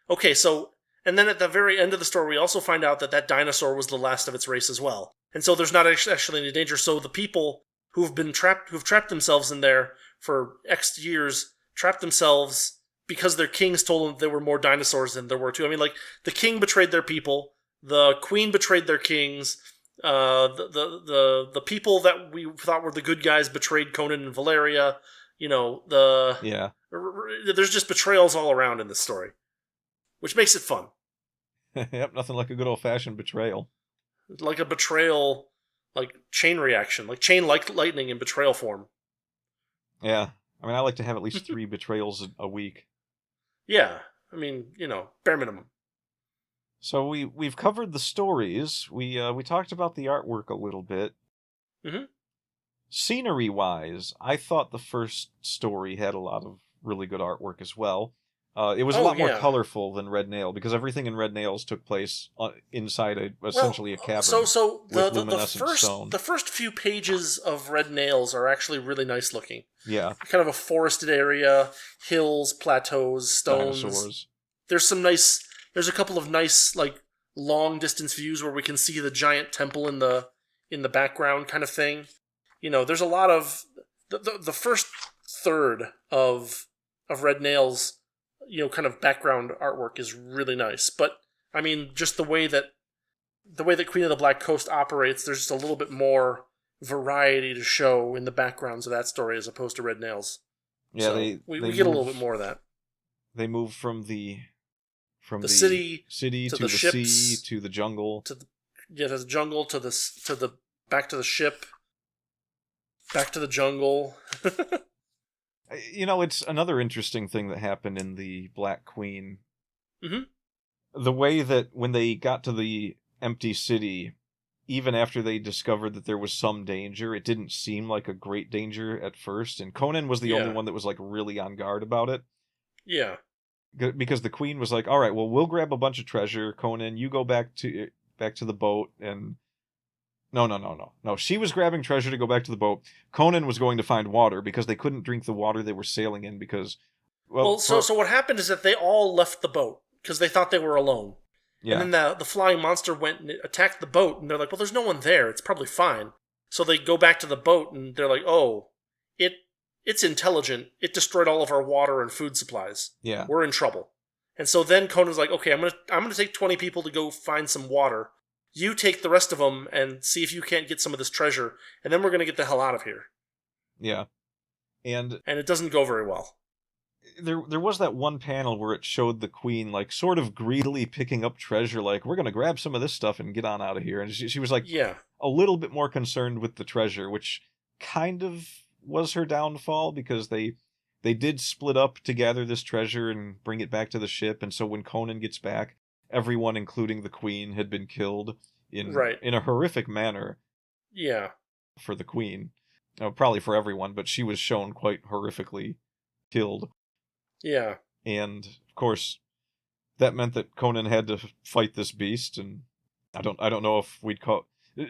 Okay, so and then at the very end of the story, we also find out that dinosaur was the last of its race as well, and so there's not actually any danger. So the people who've trapped themselves in there for X years, trapped themselves because their kings told them there were more dinosaurs than there were too. I mean, like, the king betrayed their people, the queen betrayed their kings, the people that we thought were the good guys betrayed Conan and Valeria. There's just betrayals all around in this story, which makes it fun. Yep, nothing like a good old-fashioned betrayal. Like a betrayal, like chain reaction, like chain like lightning in betrayal form. Yeah. I mean, I like to have at least 3 betrayals a week. Yeah, I mean, bare minimum. So we've covered the stories. We talked about the artwork a little bit. Mm-hmm. Scenery-wise, I thought the first story had a lot of really good artwork as well. It was a lot more colorful than Red Nail, because everything in Red Nails took place inside essentially a cavern. So with luminescent stone. The first few pages of Red Nails are actually really nice looking. Yeah. Kind of a forested area, hills, plateaus, stones. Dinosaurs. There's a couple of nice, like, long distance views where we can see the giant temple in the background kind of thing. There's a lot of the first third of Red Nails, kind of background artwork is really nice. But I mean, just the way that Queen of the Black Coast operates, there's just a little bit more variety to show in the backgrounds of that story as opposed to Red Nails. Yeah, so we get a little bit more of that. They move from the city to the ships, sea to the jungle to the jungle to the back to the ship, back to the jungle. It's another interesting thing that happened in the Black Queen. Mm-hmm. The way that when they got to the empty city, even after they discovered that there was some danger, it didn't seem like a great danger at first, and Conan was the only one that was like really on guard about it. Yeah. Because the queen was like, all right, well, we'll grab a bunch of treasure, Conan, you go back to the boat, and no, she was grabbing treasure to go back to the boat. Conan was going to find water because they couldn't drink the water they were sailing in because so what happened is that they all left the boat because they thought they were alone. Yeah. And then the flying monster went and attacked the boat, and they're like, well, there's no one there, it's probably fine. So they go back to the boat, and they're like, oh, it's intelligent. It destroyed all of our water and food supplies. Yeah. We're in trouble. And so then Conan's like, okay, I'm gonna take 20 people to go find some water. You take the rest of them and see if you can't get some of this treasure, and then we're gonna get the hell out of here. Yeah. And it doesn't go very well. There was that one panel where it showed the queen like sort of greedily picking up treasure, like, we're gonna grab some of this stuff and get on out of here. And she was like a little bit more concerned with the treasure, which kind of was her downfall, because they did split up to gather this treasure and bring it back to the ship, and so when Conan gets back, everyone, including the queen, had been killed in a horrific manner. Yeah. For the queen. Probably for everyone, but she was shown quite horrifically killed. Yeah. And, of course, that meant that Conan had to fight this beast, and I don't know if we'd call...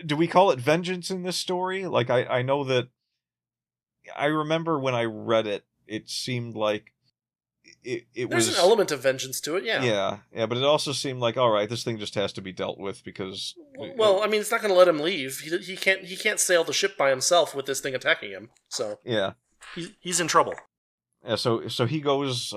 Do we call it vengeance in this story? Like, I know that... I remember when I read it, it seemed like it was... There's an element of vengeance to it, yeah. Yeah, but it also seemed like, all right, this thing just has to be dealt with, because... Well, I mean, it's not going to let him leave. He can't sail the ship by himself with this thing attacking him, so... Yeah. He's in trouble. Yeah, so he goes,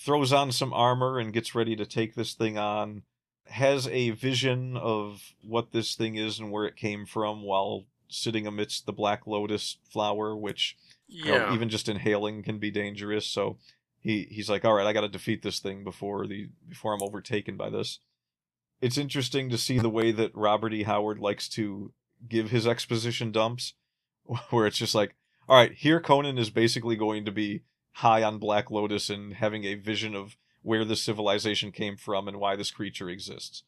throws on some armor and gets ready to take this thing on, has a vision of what this thing is and where it came from while sitting amidst the black lotus flower, which even just inhaling can be dangerous. So he's like, all right, I got to defeat this thing before I'm overtaken by this. It's interesting to see the way that Robert E. Howard likes to give his exposition dumps, where it's just like, all right, here Conan is basically going to be high on Black Lotus and having a vision of where this civilization came from and why this creature exists.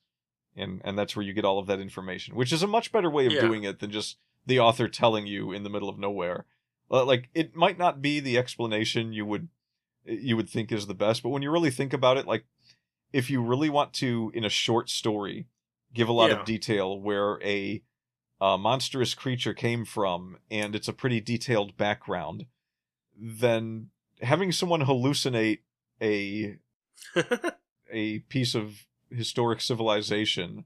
And that's where you get all of that information, which is a much better way of doing it than just the author telling you in the middle of nowhere. Like, it might not be the explanation you would think is the best, but when you really think about it, like, if you really want to, in a short story, give a lot of detail where a monstrous creature came from, and it's a pretty detailed background, then having someone hallucinate a piece of historic civilization,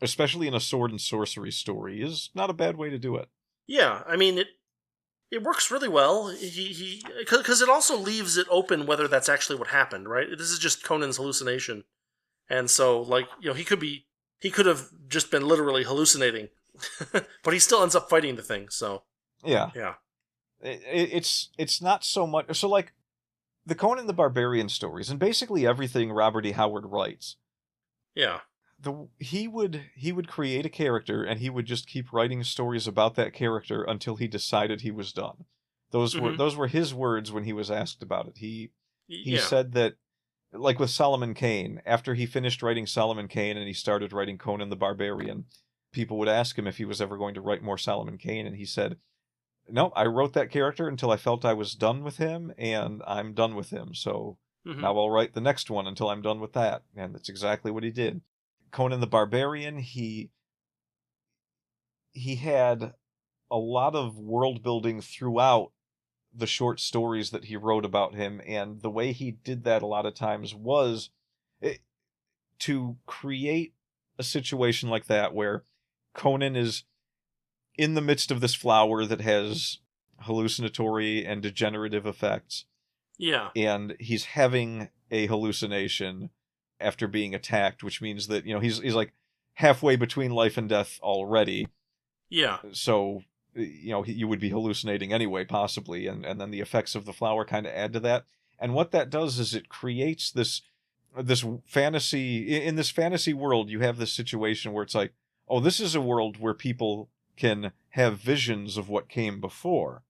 especially in a sword and sorcery story, is not a bad way to do it. Yeah, I mean, it works really well. Because it also leaves it open whether that's actually what happened, right? This is just Conan's hallucination, and so, like, he could have just been literally hallucinating, but he still ends up fighting the thing. So yeah. It's not so much. So, like, the Conan the Barbarian stories, and basically everything Robert E. Howard writes, Yeah. he would create a character and he would just keep writing stories about that character until he decided he was done. Mm-hmm. Those were his words when he was asked about it. He Yeah. said that, like with Solomon Kane, after he finished writing Solomon Kane and he started writing Conan the Barbarian, people would ask him if he was ever going to write more Solomon Kane, and he said, "No, I wrote that character until I felt I was done with him, and I'm done with him. So Mm-hmm. now I'll write the next one until I'm done with that." And that's exactly what he did. Conan the Barbarian, he had a lot of world building throughout the short stories that he wrote about him, and the way he did that a lot of times was eh, to create a situation like that where Conan is in the midst of this flower that has hallucinatory and degenerative effects, Yeah. and he's having a hallucination after being attacked, which means that, he's like halfway between life and death already. Yeah. So, you would be hallucinating anyway, possibly, and then the effects of the flower kind of add to that. And what that does is it creates this fantasy. In this fantasy world, you have this situation where it's like, oh, this is a world where people can have visions of what came before.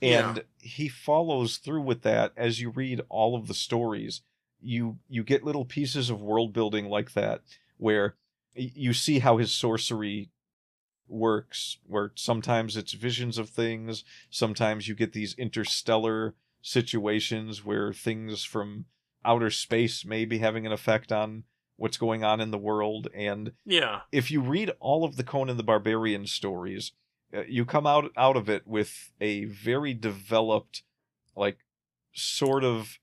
Yeah. And he follows through with that. As you read all of the stories, you get little pieces of world building like that, where you see how his sorcery works, where sometimes it's visions of things, sometimes you get these interstellar situations where things from outer space may be having an effect on what's going on in the world. And Yeah. if you read all of the Conan the Barbarian stories, you come out of it with a very developed, like, sort of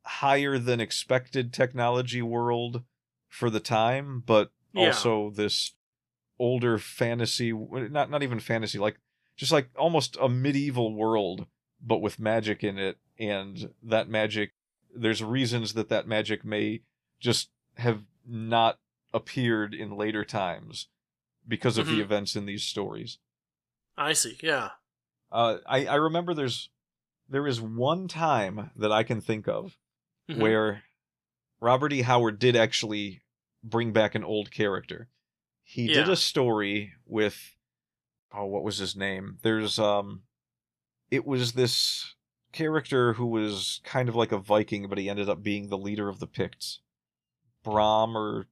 higher than expected technology world for the time, but Yeah. also this older fantasy, not even fantasy, like just like almost a medieval world, but with magic in it. And that magic, there's reasons that magic may just have not appeared in later times because of the Mm-hmm. events in these stories. I see. Yeah. I remember there is one time that I can think of Mm-hmm. where Robert E. Howard did actually bring back an old character. He did Yeah. a story with, oh, what was his name? It was this character who was kind of like a Viking, but he ended up being the leader of the Picts. Brom, or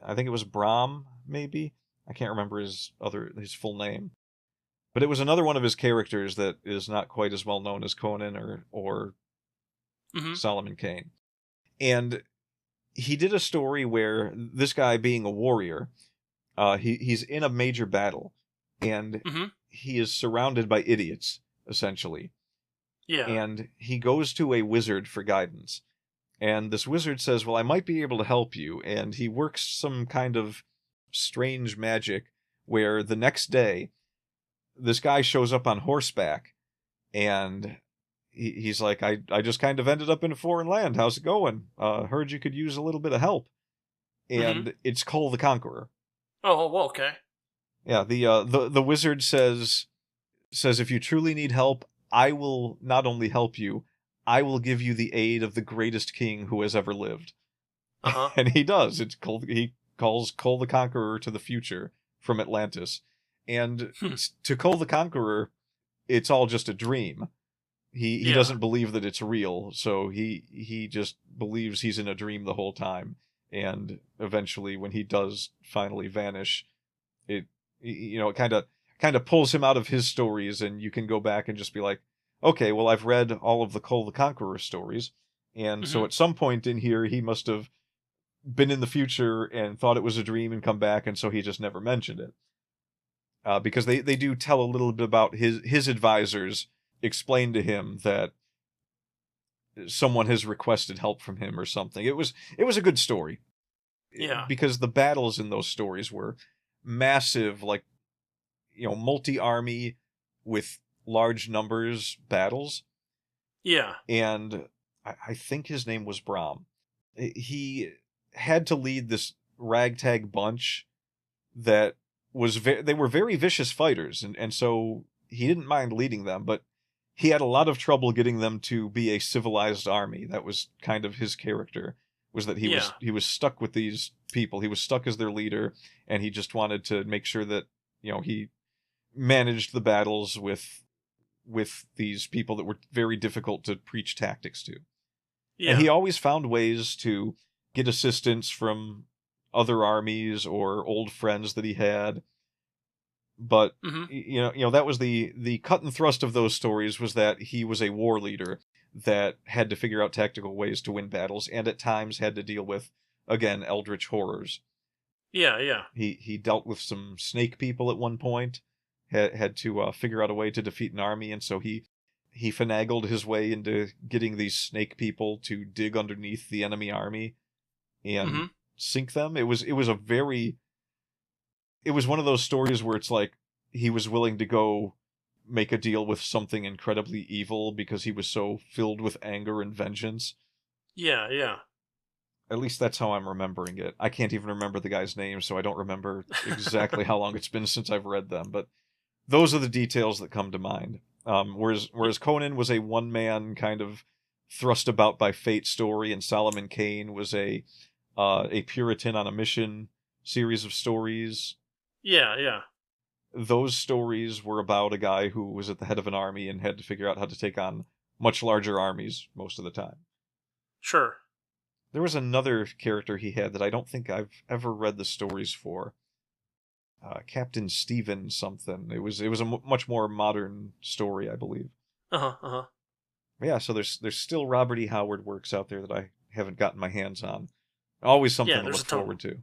I think it was Brom, maybe. I can't remember his full name. But it was another one of his characters that is not quite as well known as Conan or Mm-hmm. Solomon Kane. And he did a story where this guy, being a warrior, he's in a major battle, and Mm-hmm. he is surrounded by idiots, essentially. Yeah. And he goes to a wizard for guidance. And this wizard says, well, I might be able to help you. And he works some kind of strange magic where the next day, this guy shows up on horseback, and he's like, I just kind of ended up in a foreign land. How's it going? Heard you could use a little bit of help. Mm-hmm. And it's Cole the Conqueror. Oh, well, okay. Yeah, the wizard says if you truly need help, I will not only help you, I will give you the aid of the greatest king who has ever lived. Uh-huh. And he does. He calls Cole the Conqueror to the future from Atlantis. And to Cole the Conqueror, it's all just a dream. He Yeah. doesn't believe that it's real, so he just believes he's in a dream the whole time. And eventually, when he does finally vanish, it kind of pulls him out of his stories, and you can go back and just be like, okay, well, I've read all of the Cole the Conqueror stories, and so Mhm. at some point in here, he must have been in the future and thought it was a dream and come back, and so he just never mentioned it. Because they do tell a little bit about his advisors explain to him that someone has requested help from him or something. It was a good story. Yeah. Because the battles in those stories were massive, like, multi-army with large numbers battles. Yeah. And I think his name was Brom. He had to lead this ragtag bunch that was they were very vicious fighters, and so he didn't mind leading them, but he had a lot of trouble getting them to be a civilized army. That was kind of his character, was that he was stuck with these people. He was stuck as their leader, and he just wanted to make sure that, he managed the battles with these people that were very difficult to preach tactics to. Yeah. And he always found ways to get assistance from other armies or old friends that he had. But that was the cut and thrust of those stories, was that he was a war leader that had to figure out tactical ways to win battles, and at times had to deal with, again, eldritch horrors. Yeah. He dealt with some snake people at one point, had to figure out a way to defeat an army, and so he finagled his way into getting these snake people to dig underneath the enemy army and sink them. It was one of those stories where it's like he was willing to go make a deal with something incredibly evil because he was so filled with anger and vengeance. Yeah. At least that's how I'm remembering it. I can't even remember the guy's name, so I don't remember exactly how long it's been since I've read them, but those are the details that come to mind. Whereas Conan was a one-man kind of thrust about by fate story, and Solomon Kane was a Puritan on a mission series of stories. Yeah. Those stories were about a guy who was at the head of an army and had to figure out how to take on much larger armies most of the time. Sure. There was another character he had that I don't think I've ever read the stories for. Captain Stephen something. It was a much more modern story, I believe. Uh-huh. Yeah, so there's still Robert E. Howard works out there that I haven't gotten my hands on. Always something to look forward to.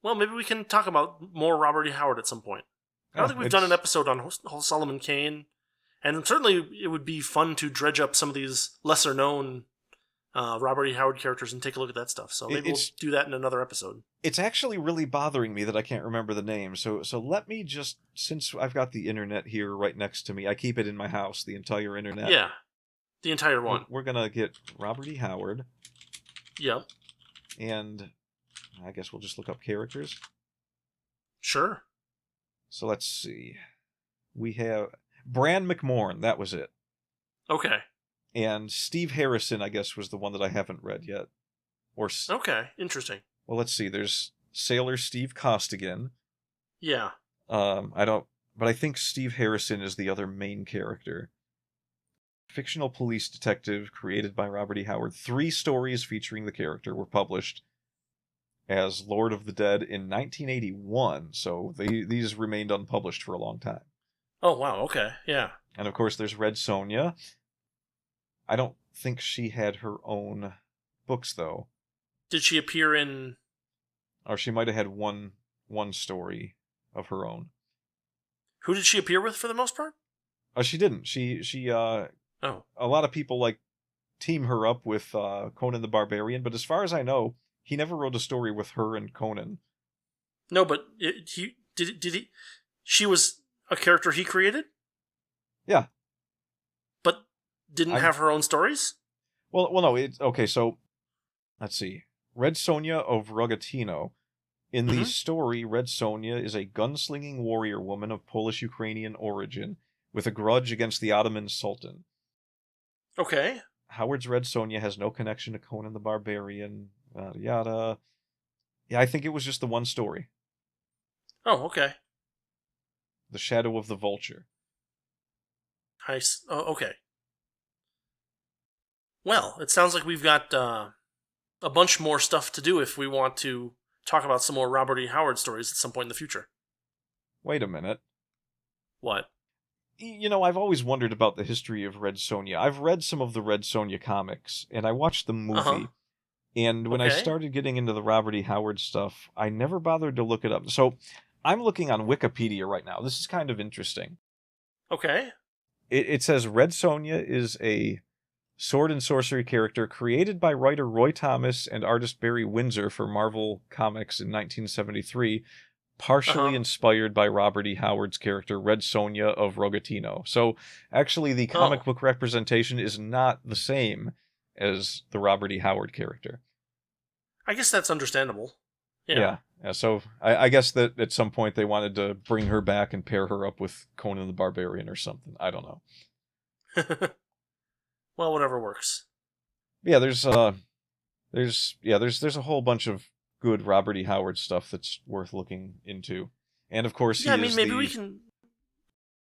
Well, maybe we can talk about more Robert E. Howard at some point. I don't think we've done an episode on Solomon Kane, and certainly it would be fun to dredge up some of these lesser-known Robert E. Howard characters and take a look at that stuff. So maybe we'll do that in another episode. It's actually really bothering me that I can't remember the name. So let me just, since I've got the internet here right next to me, I keep it in my house, the entire internet. Yeah, the entire one. We're going to get Robert E. Howard. Yep. And I guess we'll just look up characters. Sure. So let's see. We have Bran McMorn. That was it. Okay. And Steve Harrison, I guess, was the one that I haven't read yet. Okay, interesting. Well, let's see. There's Sailor Steve Costigan. Yeah. But I think Steve Harrison is the other main character. Fictional police detective created by Robert E. Howard. 3 stories featuring the character were published as Lord of the Dead in 1981, so these remained unpublished for a long time. Oh, wow, okay, yeah. And of course there's Red Sonja. I don't think she had her own books, though. Did she appear in... Or she might have had one story of her own. Who did she appear with for the most part? She didn't. She a lot of people, team her up with Conan the Barbarian, but as far as I know, he never wrote a story with her and Conan. No, but she was a character he created? Yeah. But didn't have her own stories? Well, no. Okay, so let's see. Red Sonja of Rogatino. In the story, Red Sonja is a gunslinging warrior woman of Polish-Ukrainian origin with a grudge against the Ottoman Sultan. Okay. Howard's Red Sonja has no connection to Conan the Barbarian. Yada. Yeah, I think it was just the one story. Oh, okay. The Shadow of the Vulture. Oh, okay. Well, it sounds like we've got a bunch more stuff to do if we want to talk about some more Robert E. Howard stories at some point in the future. Wait a minute. What? I've always wondered about the history of Red Sonja. I've read some of the Red Sonja comics, and I watched the movie. And when I started getting into the Robert E. Howard stuff, I never bothered to look it up. So I'm looking on Wikipedia right now. This is kind of interesting. Okay. It says Red Sonja is a sword and sorcery character created by writer Roy Thomas and artist Barry Windsor for Marvel Comics in 1973, partially inspired by Robert E. Howard's character Red Sonja of Rogatino. So actually the comic book representation is not the same as the Robert E. Howard character. I guess that's understandable. Yeah. So I guess that at some point they wanted to bring her back and pair her up with Conan the Barbarian or something. I don't know. Well, whatever works. Yeah, there's a whole bunch of good Robert E. Howard stuff that's worth looking into. And of course Yeah, he I mean, is maybe we the can.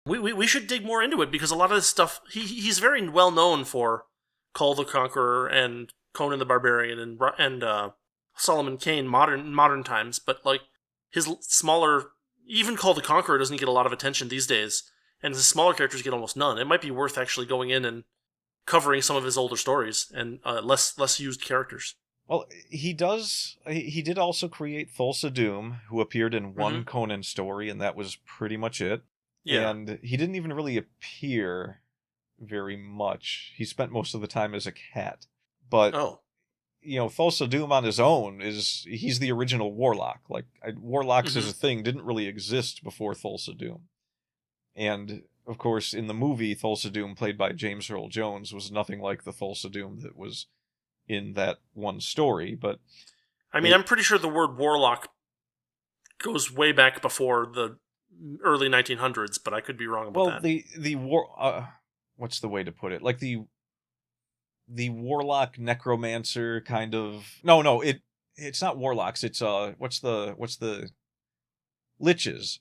We should dig more into it, because a lot of this stuff, he's very well known for Kull the Conqueror and Conan the Barbarian and Solomon Kane modern times, but like his smaller, even Kull the Conqueror doesn't get a lot of attention these days, and his smaller characters get almost none. It might be worth actually going in and covering some of his older stories and less used characters. Well, he does. He did also create Thulsa Doom, who appeared in one Mhm. Conan story, and that was pretty much it. Yeah. And he didn't even really appear very much. He spent most of the time as a cat. But Oh. Thulsa Doom on his own he's the original Warlock. Like Warlocks as Mhm. a thing didn't really exist before Thulsa Doom. And of course, in the movie, Thulsa Doom, played by James Earl Jones, was nothing like the Thulsa Doom that was in that one story. But I mean, I'm pretty sure the word warlock goes way back before the early 1900s, but I could be wrong about that. the war what's the way to put it? Like the warlock necromancer kind of it's not warlocks. It's what's the liches.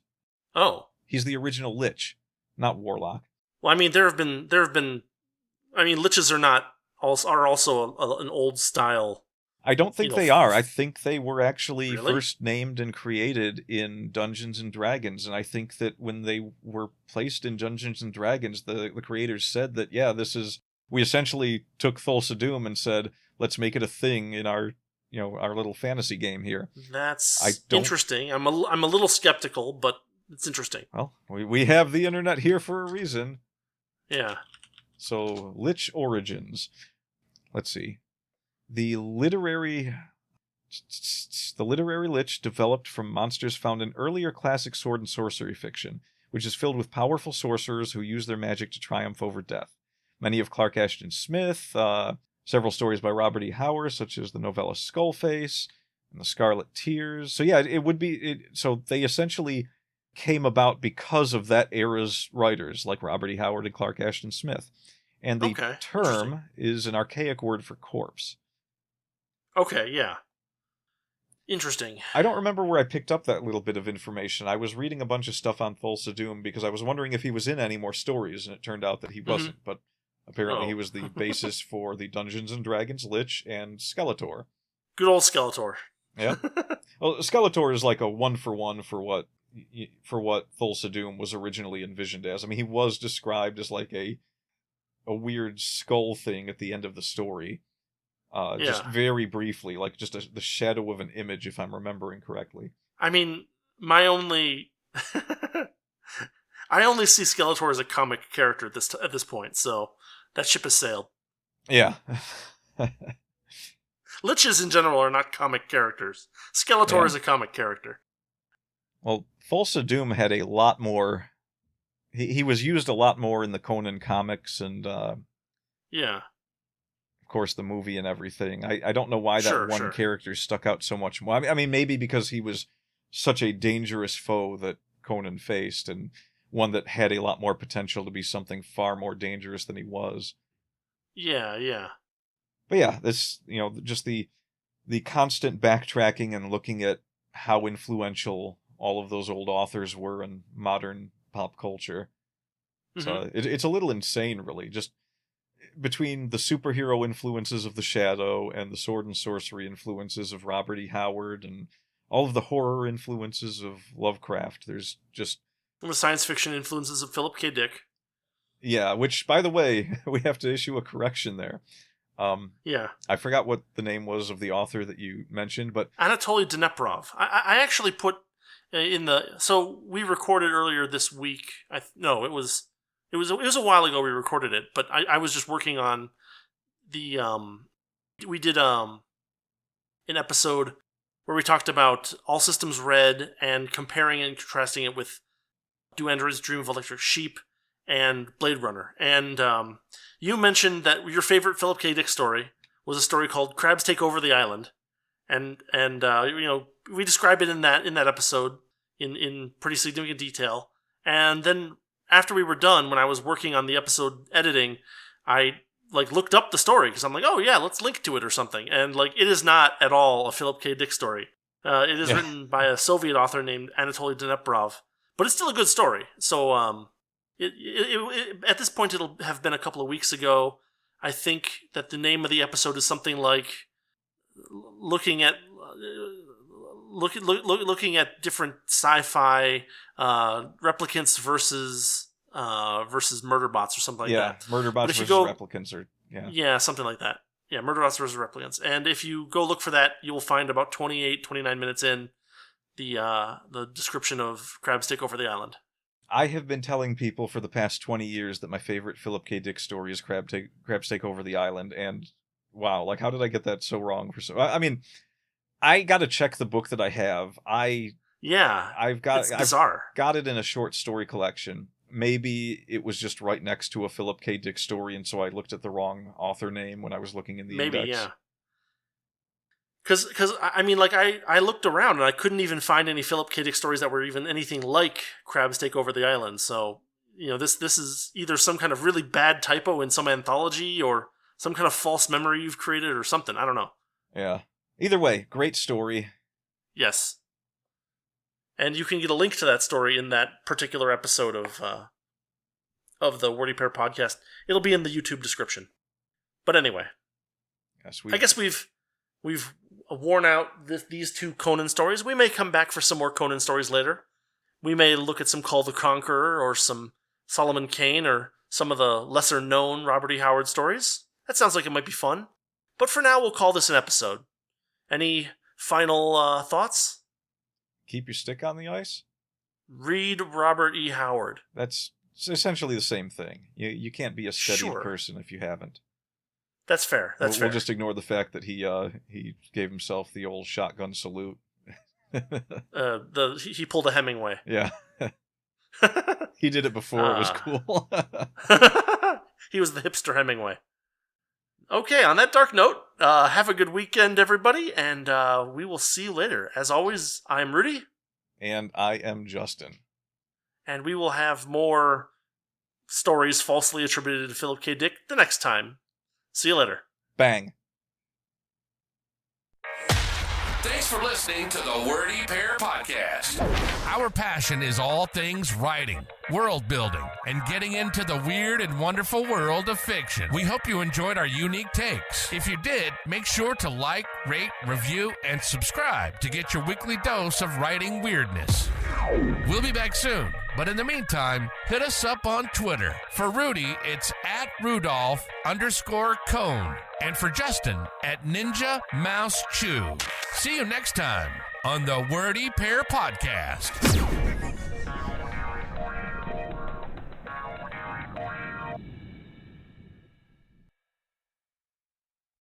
Oh. He's the original lich, not warlock. Well, I mean, there have been. I mean, liches are also an old style. I don't think You know, they are. I think they were actually Really? first named and created in Dungeons and Dragons, and I think that when they were placed in Dungeons and Dragons, the creators said that we essentially took Thulsa Doom and said, let's make it a thing in our our little fantasy game here. That's interesting. I'm a little skeptical, but it's interesting. Well, we have the internet here for a reason. Yeah. So, Lich origins. Let's see. The literary lich developed from monsters found in earlier classic sword and sorcery fiction, which is filled with powerful sorcerers who use their magic to triumph over death. Many of Clark Ashton Smith, several stories by Robert E. Howard, such as the novella Skullface and the Scarlet Tears. So yeah, so they essentially came about because of that era's writers, like Robert E. Howard and Clark Ashton Smith. And the term is an archaic word for corpse. Okay, yeah. Interesting. I don't remember where I picked up that little bit of information. I was reading a bunch of stuff on Thulsa Doom because I was wondering if he was in any more stories, and it turned out that he wasn't. But apparently he was the basis for the Dungeons and Dragons Lich and Skeletor. Good old Skeletor. Yeah. Well, Skeletor is like a one-for-one for what Thulsa Doom was originally envisioned as. I mean, he was described as like a weird skull thing at the end of the story. Just very briefly, like just the shadow of an image, if I'm remembering correctly. I mean, I only see Skeletor as a comic character at this point, so that ship has sailed. Yeah. Liches in general are not comic characters. Skeletor is a comic character. Well, Thulsa Doom had a lot more. He was used a lot more in the Conan comics and yeah. Of course, the movie and everything. I don't know why that one character stuck out so much more. I mean, maybe because he was such a dangerous foe that Conan faced, and one that had a lot more potential to be something far more dangerous than he was. Yeah, yeah. But yeah, this, just the constant backtracking and looking at how influential all of those old authors were in modern pop culture. Mm-hmm. So it's a little insane, really. Just between the superhero influences of The Shadow and the sword and sorcery influences of Robert E. Howard and all of the horror influences of Lovecraft, there's just... And the science fiction influences of Philip K. Dick. Yeah, which, by the way, we have to issue a correction there. Yeah. I forgot what the name was of the author that you mentioned, but... Anatoly Dneprov. I actually put in the... So we recorded earlier this week. It was a while ago we recorded it, but I was just working on the... we did an episode where we talked about All Systems Red and comparing and contrasting it with Do Androids Dream of Electric Sheep and Blade Runner. And you mentioned that your favorite Philip K. Dick story was a story called Crabs Take Over the Island. And we describe it in that episode in pretty significant detail. And then after we were done, when I was working on the episode editing, I looked up the story because I'm like, oh yeah, let's link to it or something. And it is not at all a Philip K. Dick story. It is written by a Soviet author named Anatoly Dneprov, but it's still a good story. So at this point, it'll have been a couple of weeks ago. I think that the name of the episode is something like looking at different sci-fi replicants versus murderbots or something like that. Yeah, murderbots versus replicants, or yeah, something like that. Yeah, murderbots versus replicants. And if you go look for that, you will find about 28, 29 minutes in the description of Crab's Take Over the Island. I have been telling people for the past 20 years that my favorite Philip K. Dick story is Crab's Take Over the Island, and wow, how did I get that so wrong? I mean, I got to check the book that I have. It's bizarre. I've got it in a short story collection. Maybe it was just right next to a Philip K. Dick story, and so I looked at the wrong author name when I was looking in the index. Maybe, yeah. Because I mean, I looked around and I couldn't even find any Philip K. Dick stories that were even anything like Crabs Take Over the Island. So, this is either some kind of really bad typo in some anthology or some kind of false memory you've created or something. I don't know. Yeah. Either way, great story. Yes. And you can get a link to that story in that particular episode of the Wordy Pair podcast. It'll be in the YouTube description. But anyway, I guess we've worn out these two Conan stories. We may come back for some more Conan stories later. We may look at some Call the Conqueror or some Solomon Kane or some of the lesser-known Robert E. Howard stories. That sounds like it might be fun. But for now, we'll call this an episode. Any final thoughts? Keep your stick on the ice? Read Robert E. Howard. That's essentially the same thing. You can't be a studied person if you haven't. That's fair. That's fair. We'll just ignore the fact that he gave himself the old shotgun salute. He pulled a Hemingway. Yeah. He did it before it was cool. He was the hipster Hemingway. Okay, on that dark note, have a good weekend, everybody, and we will see you later. As always, I'm Rudy. And I am Justin. And we will have more stories falsely attributed to Philip K. Dick the next time. See you later. Bang. Thanks for listening to the Wordy Pair Podcast. Our passion is all things writing, world building, and getting into the weird and wonderful world of fiction. We hope you enjoyed our unique takes. If you did, make sure to like, rate, review, and subscribe to get your weekly dose of writing weirdness. We'll be back soon, but in the meantime, hit us up on Twitter. For Rudy, it's @Rudolph_Cone. And for Justin, @Ninja Mouse Chew. See you next time on the Wordy Pair Podcast.